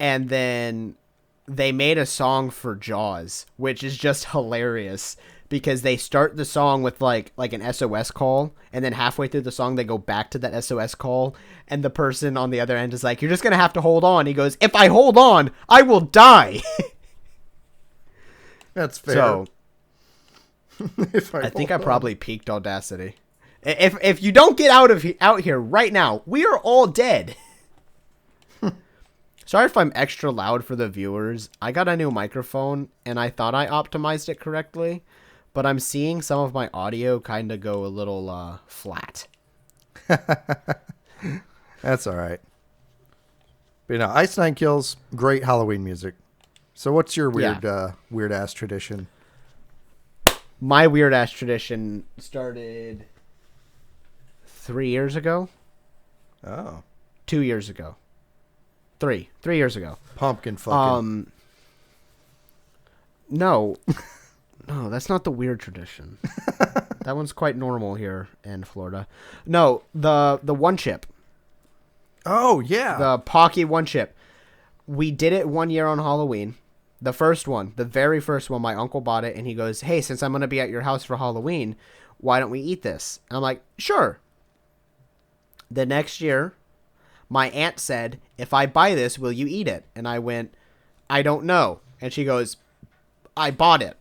[SPEAKER 1] then they made a song for Jaws, which is just hilarious, because they start the song with like an SOS call, and then halfway through the song they go back to that SOS call, and the person on the other end is like, "You're just gonna have to hold on." He goes, "If I hold on, I will die."
[SPEAKER 2] That's fair.
[SPEAKER 1] So I think I probably peaked Audacity. If you don't get out here right now, we are all dead. Sorry if I'm extra loud for the viewers. I got a new microphone, and I thought I optimized it correctly, but I'm seeing some of my audio kind of go a little flat.
[SPEAKER 2] That's all right. But Ice Nine Kills, great Halloween music. So what's your weird ass tradition?
[SPEAKER 1] My weird ass tradition started 3 years ago.
[SPEAKER 2] Oh.
[SPEAKER 1] 2 years ago. 3 years ago.
[SPEAKER 2] Pumpkin fucking.
[SPEAKER 1] No, that's not the weird tradition. That one's quite normal here in Florida. No, the one chip,
[SPEAKER 2] Oh, yeah.
[SPEAKER 1] the Pocky one chip. We did it 1 year on Halloween. The first one, the very first one, my uncle bought it, and he goes, "Hey, since I'm going to be at your house for Halloween, why don't we eat this?" And I'm like, "Sure." The next year, my aunt said, "If I buy this, will you eat it?" And I went, "I don't know." And she goes, "I bought it."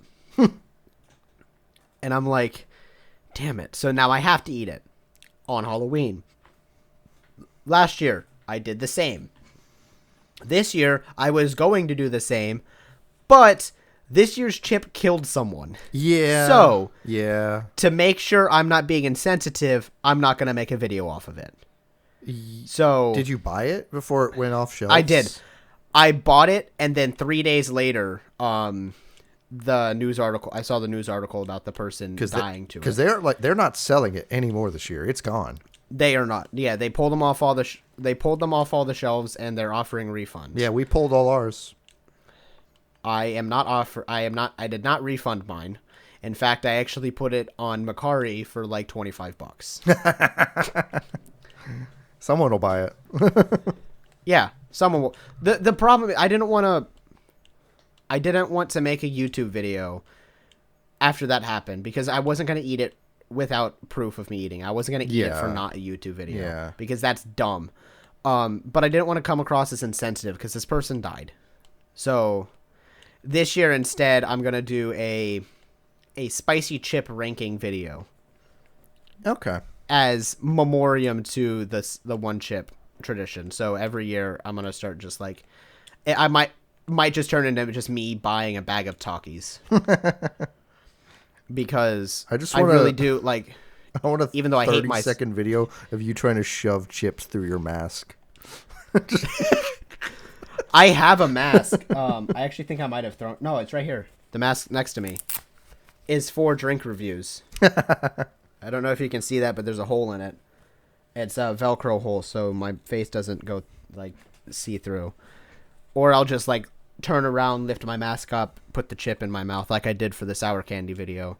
[SPEAKER 1] And I'm like, damn it. So now I have to eat it on Halloween. Last year, I did the same. This year, I was going to do the same, but this year's chip killed someone.
[SPEAKER 2] Yeah.
[SPEAKER 1] So,
[SPEAKER 2] yeah.
[SPEAKER 1] to make sure I'm not being insensitive, I'm not going to make a video off of it. So
[SPEAKER 2] Did you buy it before it went off shelves?
[SPEAKER 1] I did. I bought it, and then 3 days later, the news article. I saw the news article about the person dying to it.
[SPEAKER 2] Because they're not selling it anymore this year. It's gone.
[SPEAKER 1] They are not. Yeah, they pulled them off all the shelves, and they're offering refunds.
[SPEAKER 2] Yeah, we pulled all ours.
[SPEAKER 1] I did not refund mine. In fact, I actually put it on Macari for like $25.
[SPEAKER 2] Someone will buy it.
[SPEAKER 1] Yeah, someone will. The problem, I didn't want to make a YouTube video after that happened, because I wasn't going to eat it without proof of me eating. I wasn't going to eat it for not a YouTube video.
[SPEAKER 2] Yeah.
[SPEAKER 1] Because that's dumb. But I didn't want to come across as insensitive, because this person died. So this year instead, I'm going to do a spicy chip ranking video.
[SPEAKER 2] Okay.
[SPEAKER 1] As memoriam to the one chip tradition. So every year I'm going to start just like, I might just turn into just me buying a bag of Takis. Because I really do like.
[SPEAKER 2] I want a
[SPEAKER 1] even though I hate
[SPEAKER 2] 30-second video of you trying to shove chips through your mask.
[SPEAKER 1] I have a mask. I actually think I might have thrown. No, it's right here. The mask next to me is for drink reviews. I don't know if you can see that, but there's a hole in it. It's a Velcro hole, so my face doesn't go like see through. Or I'll just like turn around, lift my mask up, put the chip in my mouth, like I did for the sour candy video.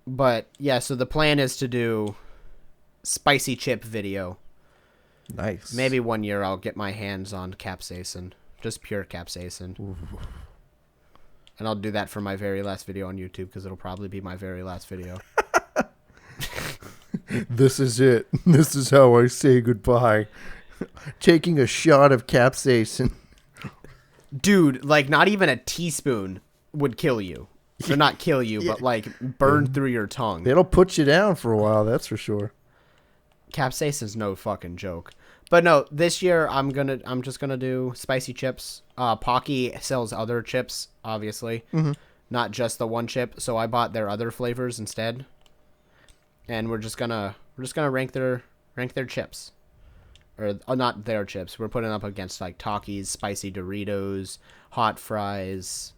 [SPEAKER 1] But yeah, so the plan is to do spicy chip video.
[SPEAKER 2] Nice.
[SPEAKER 1] Maybe one year I'll get my hands on capsaicin, just pure capsaicin.
[SPEAKER 2] Ooh.
[SPEAKER 1] And I'll do that for my very last video on YouTube because it'll probably be my very last video.
[SPEAKER 2] This is it. This is how I say goodbye. Taking a shot of capsaicin.
[SPEAKER 1] Dude, like not even a teaspoon would kill you. Or not kill you, but like burn through your tongue.
[SPEAKER 2] It'll put you down for a while, that's for sure.
[SPEAKER 1] Capsaicin's no fucking joke. But no, this year I'm just gonna do spicy chips. Pocky sells other chips, obviously, not just the one chip. So I bought their other flavors instead, and we're just gonna rank their chips, or not their chips. We're putting up against like Takis, spicy Doritos, hot fries,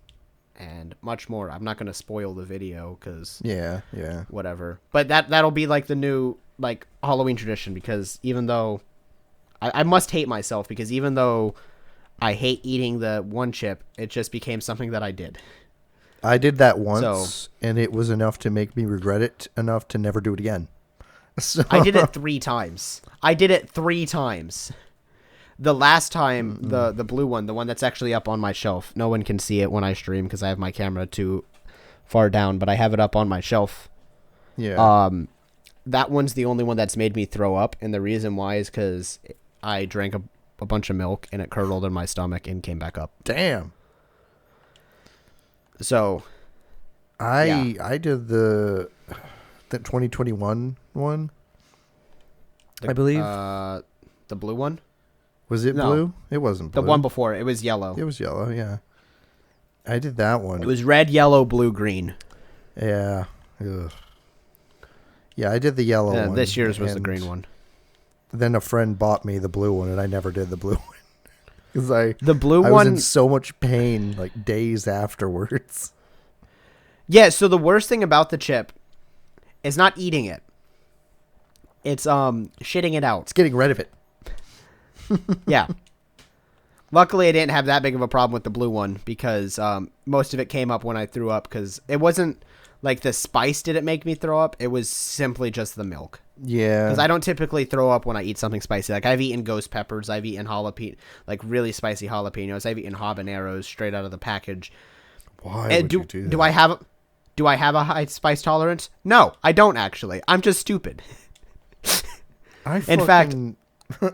[SPEAKER 1] and much more. I'm not gonna spoil the video because
[SPEAKER 2] yeah,
[SPEAKER 1] whatever. But that'll be like the new like Halloween tradition because even though I must hate myself because even though I hate eating the one chip, it just became something that I did.
[SPEAKER 2] I did that once, and it was enough to make me regret it enough to never do it again. So.
[SPEAKER 1] I did it 3 times. The last time, the blue one, the one that's actually up on my shelf. No one can see it when I stream because I have my camera too far down, but I have it up on my shelf.
[SPEAKER 2] Yeah.
[SPEAKER 1] That one's the only one that's made me throw up, and the reason why is because I drank a bunch of milk and it curdled in my stomach and came back up.
[SPEAKER 2] Damn.
[SPEAKER 1] So,
[SPEAKER 2] I did the 2021 one. I believe.
[SPEAKER 1] The blue one?
[SPEAKER 2] Was it blue? It wasn't blue.
[SPEAKER 1] The one before, it was yellow.
[SPEAKER 2] It was yellow, yeah. I did that one.
[SPEAKER 1] It was red, yellow, blue, green.
[SPEAKER 2] Yeah. Ugh. Yeah, I did the yellow one.
[SPEAKER 1] This year's was the green one.
[SPEAKER 2] Then a friend bought me the blue one, and I never did the blue one. Because I was in so much pain, like, days afterwards.
[SPEAKER 1] Yeah, so the worst thing about the chip is not eating it. It's shitting it out.
[SPEAKER 2] It's getting rid of it.
[SPEAKER 1] Yeah. Luckily, I didn't have that big of a problem with the blue one because most of it came up when I threw up because it wasn't like the spice didn't make me throw up. It was simply just the milk.
[SPEAKER 2] Yeah.
[SPEAKER 1] Because I don't typically throw up when I eat something spicy. Like I've eaten ghost peppers. I've eaten jalapeno, like really spicy jalapenos. I've eaten habaneros straight out of the package.
[SPEAKER 2] Why would you do that?
[SPEAKER 1] Do I have a high spice tolerance? No, I don't actually. I'm just stupid. In fact,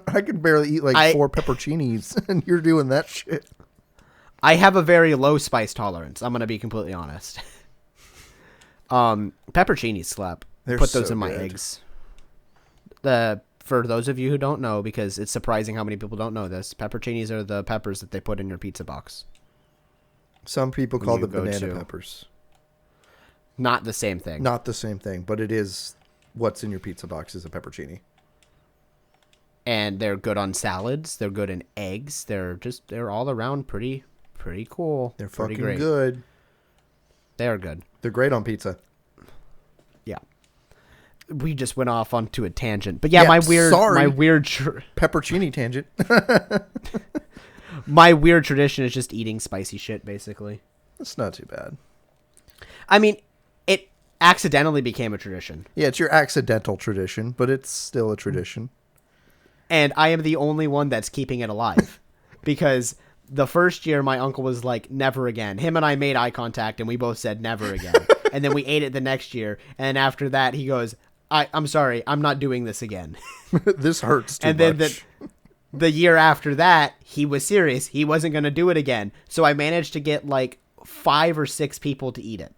[SPEAKER 2] I can barely eat like 4 pepperoncinis, and you're doing that shit.
[SPEAKER 1] I have a very low spice tolerance. I'm gonna be completely honest. Pepperoncinis slap. Put those in my eggs. For those of you who don't know, because it's surprising how many people don't know this, pepperoncinis are the peppers that they put in your pizza box.
[SPEAKER 2] Some people call them banana peppers.
[SPEAKER 1] Not the same thing.
[SPEAKER 2] Not the same thing, but it is what's in your pizza box is a pepperoncini.
[SPEAKER 1] And they're good on salads. They're good in eggs. They're all around pretty cool.
[SPEAKER 2] They're fucking good.
[SPEAKER 1] They are good.
[SPEAKER 2] They're great on pizza.
[SPEAKER 1] Yeah. We just went off onto a tangent. But yeah, my weird
[SPEAKER 2] pepperoncini tangent.
[SPEAKER 1] My weird tradition is just eating spicy shit, basically.
[SPEAKER 2] That's not too bad.
[SPEAKER 1] I mean, it accidentally became a tradition.
[SPEAKER 2] Yeah, it's your accidental tradition, but it's still a tradition.
[SPEAKER 1] And I am the only one that's keeping it alive. Because the first year, my uncle was like, never again. Him and I made eye contact, and we both said never again. And then we ate it the next year. And after that, he goes, I'm sorry, I'm not doing this again.
[SPEAKER 2] This hurts too much.
[SPEAKER 1] And then the year after that, he was serious. He wasn't going to do it again. So I managed to get like 5 or 6 people to eat it.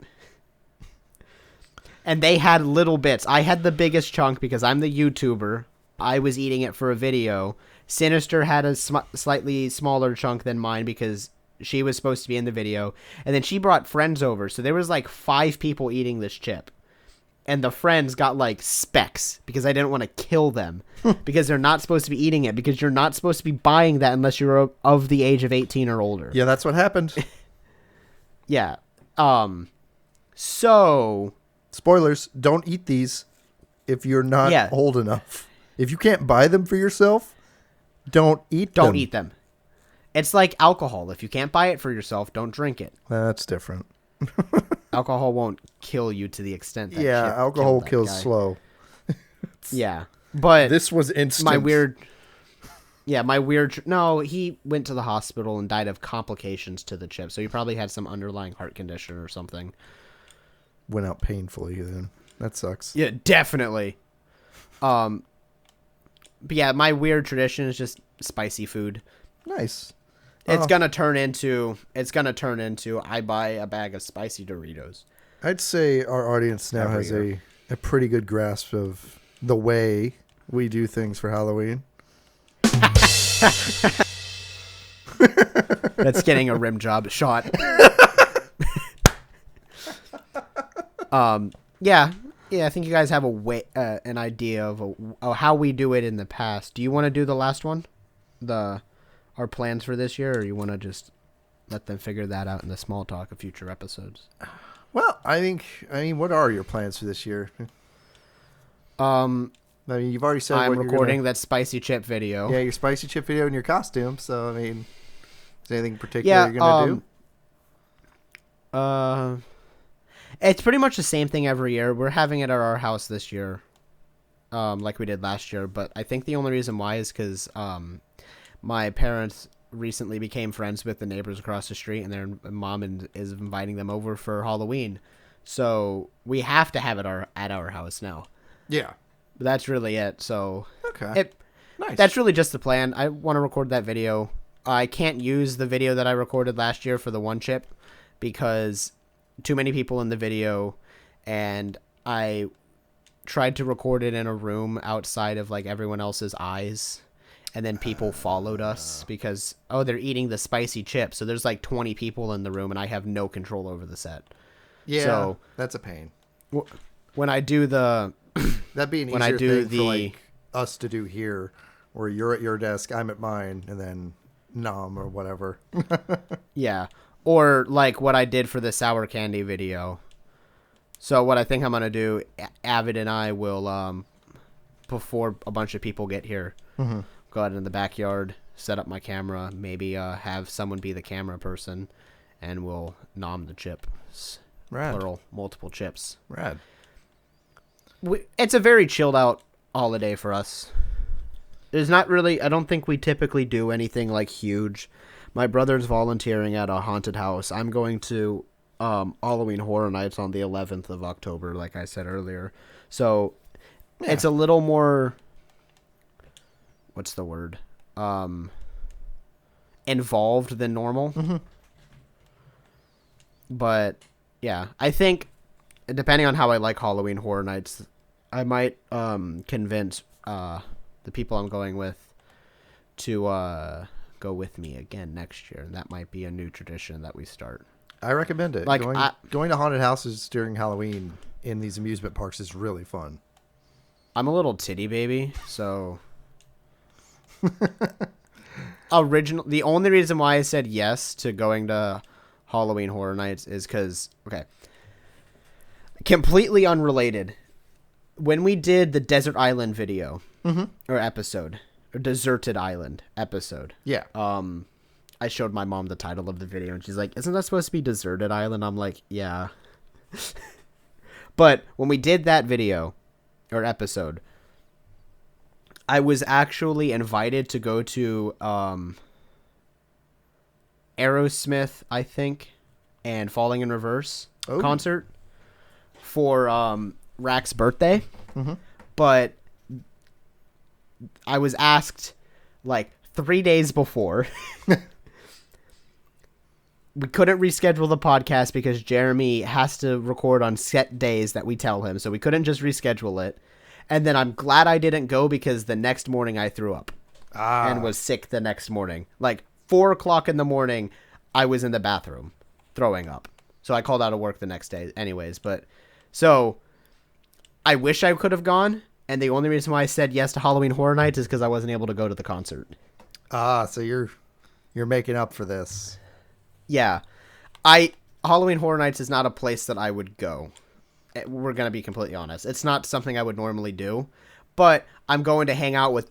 [SPEAKER 1] And they had little bits. I had the biggest chunk because I'm the YouTuber. I was eating it for a video. Sinister had a slightly smaller chunk than mine because she was supposed to be in the video. And then she brought friends over. So there was like 5 people eating this chip. And the friends got like specks because I didn't want to kill them because they're not supposed to be eating it because you're not supposed to be buying that unless you're of the age of 18 or older.
[SPEAKER 2] Yeah, that's what happened.
[SPEAKER 1] Yeah. So
[SPEAKER 2] spoilers, don't eat these if you're not old enough. If you can't buy them for yourself, don't eat them.
[SPEAKER 1] Don't eat them. It's like alcohol. If you can't buy it for yourself, don't drink it.
[SPEAKER 2] That's different.
[SPEAKER 1] Alcohol won't kill you to the extent that
[SPEAKER 2] alcohol kills slow.
[SPEAKER 1] Yeah. But
[SPEAKER 2] this was instant.
[SPEAKER 1] My weird Yeah, my weird... No, he went to the hospital and died of complications to the chip. So he probably had some underlying heart condition or something.
[SPEAKER 2] Went out painfully then. That sucks.
[SPEAKER 1] Yeah, definitely. But yeah, my weird tradition is just spicy food.
[SPEAKER 2] Nice.
[SPEAKER 1] It's gonna turn into I buy a bag of spicy Doritos.
[SPEAKER 2] I'd say our audience now has a pretty good grasp of the way we do things for Halloween.
[SPEAKER 1] That's getting a rim job shot. Yeah, I think you guys have an idea of how we do it in the past. Do you want to do the last one, our plans for this year, or you want to just let them figure that out in the small talk of future episodes?
[SPEAKER 2] Well, I mean, what are your plans for this year? I mean, you've already said
[SPEAKER 1] I'm recording that spicy chip video.
[SPEAKER 2] Yeah, your spicy chip video and your costume. So, I mean, is there anything particular you're going to do?
[SPEAKER 1] It's pretty much the same thing every year. We're having it at our house this year, like we did last year. But I think the only reason why is because my parents recently became friends with the neighbors across the street, and their mom is inviting them over for Halloween. So we have to have it at our house now.
[SPEAKER 2] Yeah.
[SPEAKER 1] But that's really it. So
[SPEAKER 2] okay, nice.
[SPEAKER 1] That's really just the plan. I want to record that video. I can't use the video that I recorded last year for the one chip because too many people in the video, and I tried to record it in a room outside of like everyone else's eyes, and then people followed us because they're eating the spicy chip. So there's like 20 people in the room, and I have no control over the set.
[SPEAKER 2] Yeah,
[SPEAKER 1] so
[SPEAKER 2] that's a pain.
[SPEAKER 1] When I do the
[SPEAKER 2] that'd be an easier thing for like us to do here, where you're at your desk, I'm at mine, and then nom or whatever.
[SPEAKER 1] Yeah, or like what I did for the sour candy video. So what I think I'm gonna do, Avid and I will before a bunch of people get here, go out in the backyard, set up my camera, maybe have someone be the camera person, and we'll nom the chips.
[SPEAKER 2] Rad.
[SPEAKER 1] Plural, multiple chips.
[SPEAKER 2] Rad.
[SPEAKER 1] It's a very chilled out holiday for us. There's not really, I don't think we typically do anything like huge. My brother's volunteering at a haunted house. I'm going to Halloween Horror Nights on the 11th of October, like I said earlier. So it's a little more, what's the word? Involved than normal.
[SPEAKER 2] Mm-hmm.
[SPEAKER 1] But yeah, I think depending on how I like Halloween Horror Nights, I might convince the people I'm going with to go with me again next year. And that might be a new tradition that we start.
[SPEAKER 2] I recommend it.
[SPEAKER 1] Like
[SPEAKER 2] going to haunted houses during Halloween in these amusement parks is really fun.
[SPEAKER 1] I'm a little titty baby, so the only reason why I said yes to going to Halloween Horror Nights is because, okay, completely unrelated. When we did the Desert Island video or episode, or Deserted Island episode,
[SPEAKER 2] yeah,
[SPEAKER 1] I showed my mom the title of the video, and she's like, "Isn't that supposed to be Deserted Island?" I'm like, "Yeah." But when we did that video or episode, I was actually invited to go to Aerosmith, I think, and Falling in Reverse concert for Rack's birthday. But I was asked like 3 days before. We couldn't reschedule the podcast because Jeremy has to record on set days that we tell him, so we couldn't just reschedule it. And then I'm glad I didn't go because the next morning I threw up and was sick the next morning. Like 4 o'clock in the morning, I was in the bathroom throwing up. So I called out of work the next day anyways. But so I wish I could have gone. And the only reason why I said yes to Halloween Horror Nights is because I wasn't able to go to the concert.
[SPEAKER 2] So you're making up for this.
[SPEAKER 1] Yeah. Halloween Horror Nights is not a place that I would go. We're going to be completely honest. It's not something I would normally do. But I'm going to hang out with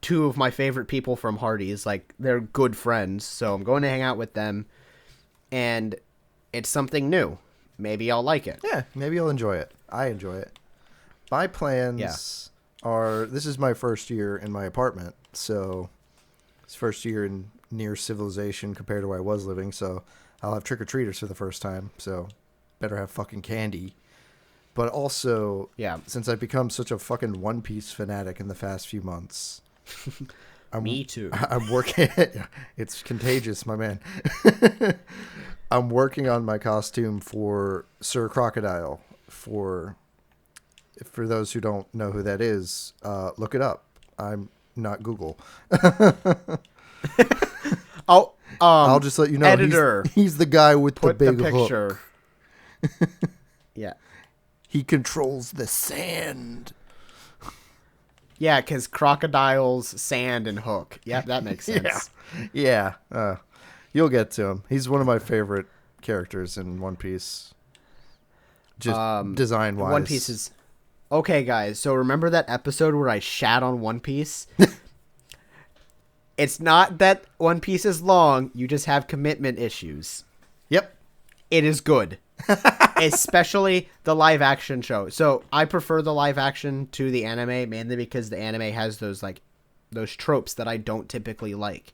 [SPEAKER 1] 2 of my favorite people from Hardee's. Like, they're good friends. So I'm going to hang out with them. And it's something new. Maybe I'll like it.
[SPEAKER 2] Yeah, maybe you'll enjoy it. I enjoy it. My plans are, this is my first year in my apartment. So it's first year in near civilization compared to where I was living. So I'll have trick-or-treaters for the first time. So better have fucking candy. But also, since I've become such a fucking One Piece fanatic in the past few months,
[SPEAKER 1] Me too.
[SPEAKER 2] I'm working. It's contagious, my man. I'm working on my costume for Sir Crocodile. For those who don't know who that is, look it up. I'm not Google. I'll just let you know.
[SPEAKER 1] Editor,
[SPEAKER 2] he's the guy with the big
[SPEAKER 1] picture.
[SPEAKER 2] hook.
[SPEAKER 1] Yeah.
[SPEAKER 2] He controls the sand.
[SPEAKER 1] Yeah, because crocodiles, sand, and hook. Yeah, that makes sense.
[SPEAKER 2] Yeah. You'll get to him. He's one of my favorite characters in One Piece. Just design-wise.
[SPEAKER 1] One Piece is... Okay, guys, so remember that episode where I shat on One Piece? It's not that One Piece is long. You just have commitment issues.
[SPEAKER 2] Yep.
[SPEAKER 1] It is good. Especially the live-action show. So I prefer the live-action to the anime, mainly because the anime has those tropes that I don't typically like.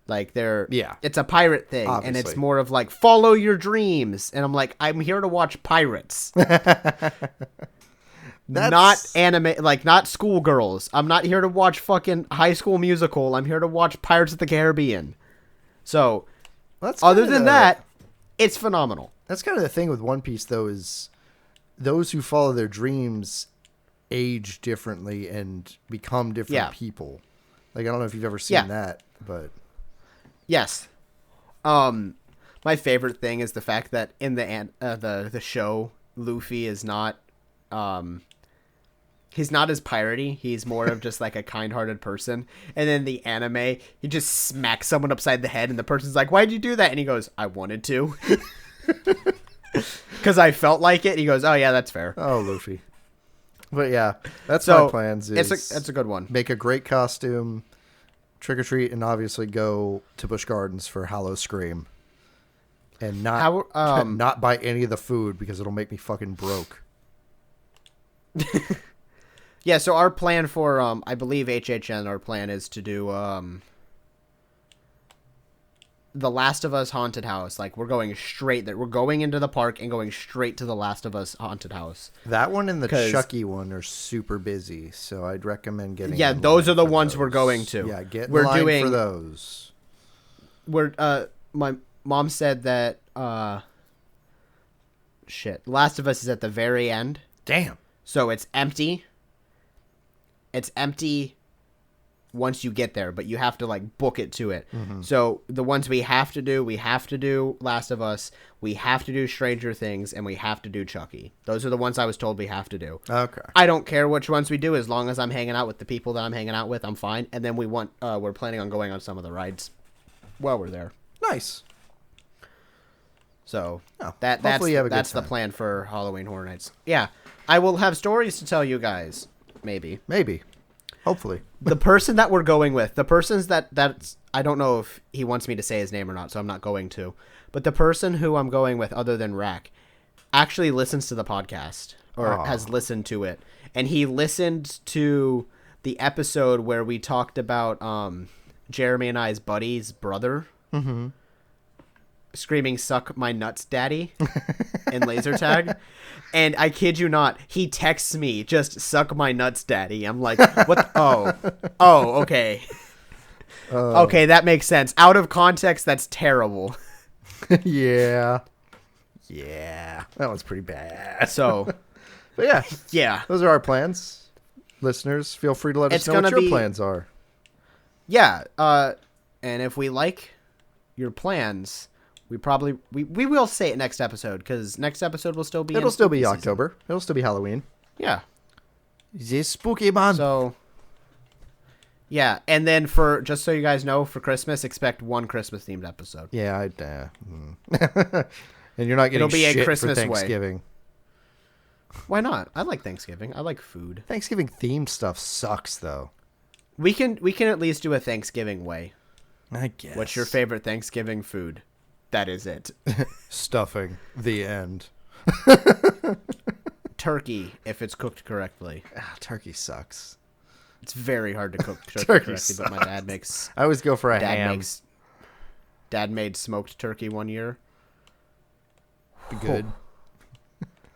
[SPEAKER 1] Like it's a pirate thing,
[SPEAKER 2] obviously.
[SPEAKER 1] And it's more of like, follow your dreams. And I'm like, I'm here to watch pirates. Not anime, like not schoolgirls. I'm not here to watch fucking High School Musical. I'm here to watch Pirates of the Caribbean. So, other than that, it's phenomenal.
[SPEAKER 2] That's kind of the thing with One Piece, though, is those who follow their dreams age differently and become different people. Like, I don't know if you've ever seen that, but...
[SPEAKER 1] Yes. My favorite thing is the fact that in the show, Luffy is not... he's not as piratey. He's more of just like a kind-hearted person. And then the anime, he just smacks someone upside the head, and the person's like, "Why'd you do that?" And he goes, "I wanted to." Because I felt like it. And he goes, "Oh yeah, that's fair."
[SPEAKER 2] Oh, Luffy. But yeah, that's my plans.
[SPEAKER 1] It's a good one.
[SPEAKER 2] Make a great costume, trick or treat, and obviously go to Busch Gardens for Hollow Scream. And not buy any of the food because it'll make me fucking broke.
[SPEAKER 1] Yeah, so our plan for I believe HHN, our plan is to do The Last of Us haunted house. Like, we're going straight there. We're going into the park and going straight to The Last of Us haunted house.
[SPEAKER 2] That one and the Chucky one are super busy, so I'd recommend getting.
[SPEAKER 1] Yeah, those are the ones we're going to.
[SPEAKER 2] Yeah, get in line for those.
[SPEAKER 1] My mom said that Last of Us is at the very end.
[SPEAKER 2] Damn. So
[SPEAKER 1] it's empty. It's empty once you get there, but you have to like book it to it. Mm-hmm. So the ones we have to do Last of Us, we have to do Stranger Things, and we have to do Chucky. Those are the ones I was told we have to do.
[SPEAKER 2] Okay.
[SPEAKER 1] I don't care which ones we do, as long as I'm hanging out with the people that I'm hanging out with, I'm fine. And then we're planning on going on some of the rides while we're there.
[SPEAKER 2] Nice.
[SPEAKER 1] So that's the plan for Halloween Horror Nights. Yeah. I will have stories to tell you guys. Maybe.
[SPEAKER 2] Hopefully.
[SPEAKER 1] The person that we're going with, the person's that's, I don't know if he wants me to say his name or not, so I'm not going to. But the person who I'm going with, other than Rack, actually listens to the podcast, or has listened to it. And he listened to the episode where we talked about Jeremy and I's buddy's brother. Mm-hmm. Screaming, "Suck my nuts, daddy," in laser tag. And I kid you not, he texts me, just "suck my nuts, daddy." I'm like, what? Oh, okay. Okay, that makes sense. Out of context, that's terrible.
[SPEAKER 2] Yeah. That was pretty bad.
[SPEAKER 1] So,
[SPEAKER 2] but
[SPEAKER 1] yeah.
[SPEAKER 2] Those are our plans. Listeners, feel free to let us know what your plans are.
[SPEAKER 1] Yeah. And if we like your plans, we will say it next episode, because next episode will still be.
[SPEAKER 2] It'll still be October. Season. It'll still be Halloween.
[SPEAKER 1] Yeah.
[SPEAKER 2] This spooky man.
[SPEAKER 1] So. Yeah, and then just so you guys know, for Christmas, expect one Christmas themed episode.
[SPEAKER 2] Yeah, and you're not getting shit a Christmas for Thanksgiving.
[SPEAKER 1] Why not? I like Thanksgiving. I like food.
[SPEAKER 2] Thanksgiving themed stuff sucks, though.
[SPEAKER 1] We can at least do a Thanksgiving way.
[SPEAKER 2] I guess.
[SPEAKER 1] What's your favorite Thanksgiving food? That is it.
[SPEAKER 2] Stuffing. The end.
[SPEAKER 1] Turkey, if it's cooked correctly.
[SPEAKER 2] Turkey sucks.
[SPEAKER 1] It's very hard to cook turkey
[SPEAKER 2] Turkey
[SPEAKER 1] correctly, but my dad makes.
[SPEAKER 2] I always go for a ham.
[SPEAKER 1] Dad made smoked turkey one year.
[SPEAKER 2] Good.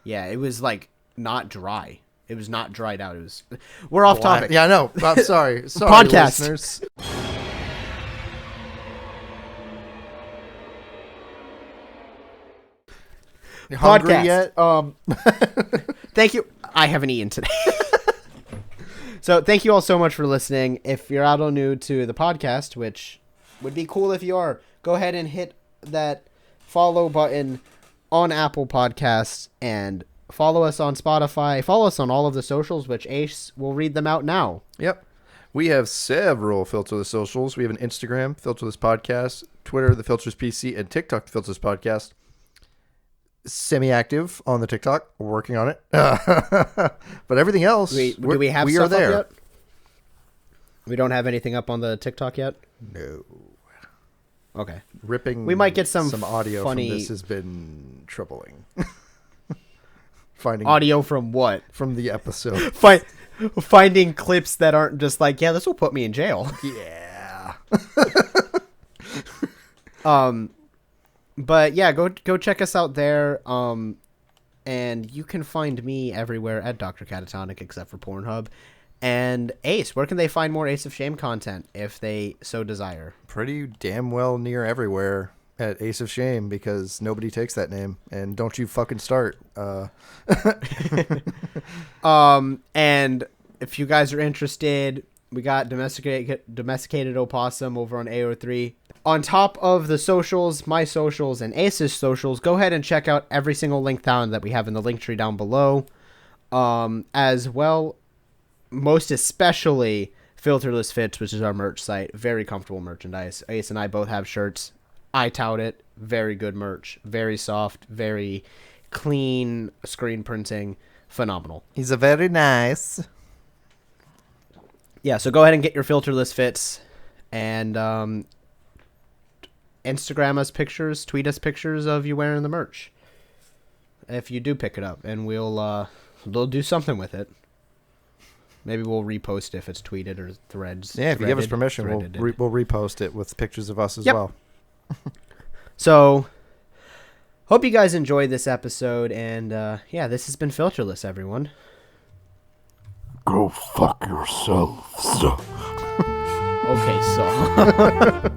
[SPEAKER 1] Yeah, it was like not dry. It was not dried out. It was. We're off topic.
[SPEAKER 2] Yeah, I know. I'm sorry. Sorry,
[SPEAKER 1] Podcast.
[SPEAKER 2] listeners. You hungry yet?
[SPEAKER 1] Thank you. I haven't eaten today. So thank you all so much for listening. If you're out new to the podcast, which would be cool if you are, go ahead and hit that follow button on Apple Podcasts and follow us on Spotify. Follow us on all of the socials, which Ace will read them out now.
[SPEAKER 2] Yep. We have several Filterless socials. We have an Instagram, Filterless Podcast, Twitter, The Filterless PC, and TikTok, The Filterless Podcast. Semi-active on the TikTok. We're working on it. But everything else,
[SPEAKER 1] Do we have
[SPEAKER 2] we
[SPEAKER 1] stuff
[SPEAKER 2] are there.
[SPEAKER 1] up yet? We don't have anything up on the TikTok yet?
[SPEAKER 2] No.
[SPEAKER 1] Okay.
[SPEAKER 2] Ripping
[SPEAKER 1] We might get some
[SPEAKER 2] audio
[SPEAKER 1] funny...
[SPEAKER 2] from this has been troubling. Finding
[SPEAKER 1] audio from what?
[SPEAKER 2] from the episode.
[SPEAKER 1] Finding clips that aren't just like, yeah, this will put me in jail.
[SPEAKER 2] Yeah.
[SPEAKER 1] But yeah, go check us out there. And you can find me everywhere at Dr. Catatonic except for Pornhub. And Ace, where can they find more Ace of Shame content if they so desire?
[SPEAKER 2] Pretty damn well near everywhere at Ace of Shame because nobody takes that name. And don't you fucking start.
[SPEAKER 1] And if you guys are interested, we got domesticated opossum over on AO3. On top of the socials, my socials, and Ace's socials, go ahead and check out every single link down that we have in the link tree down below. As well, most especially Filterless Fits, which is our merch site. Very comfortable merchandise. Ace and I both have shirts. I tout it. Very good merch. Very soft. Very clean screen printing. Phenomenal.
[SPEAKER 2] He's a very nice.
[SPEAKER 1] Yeah, so go ahead and get your Filterless Fits. And Instagram us pictures, tweet us pictures of you wearing the merch. If you do pick it up, and we'll do something with it. Maybe we'll repost if it's tweeted or threads.
[SPEAKER 2] Yeah, if you give us permission, we'll repost it with pictures of us as well.
[SPEAKER 1] So, hope you guys enjoyed this episode, and yeah, this has been Filterless, everyone.
[SPEAKER 3] Go fuck yourselves.
[SPEAKER 1] Okay, so...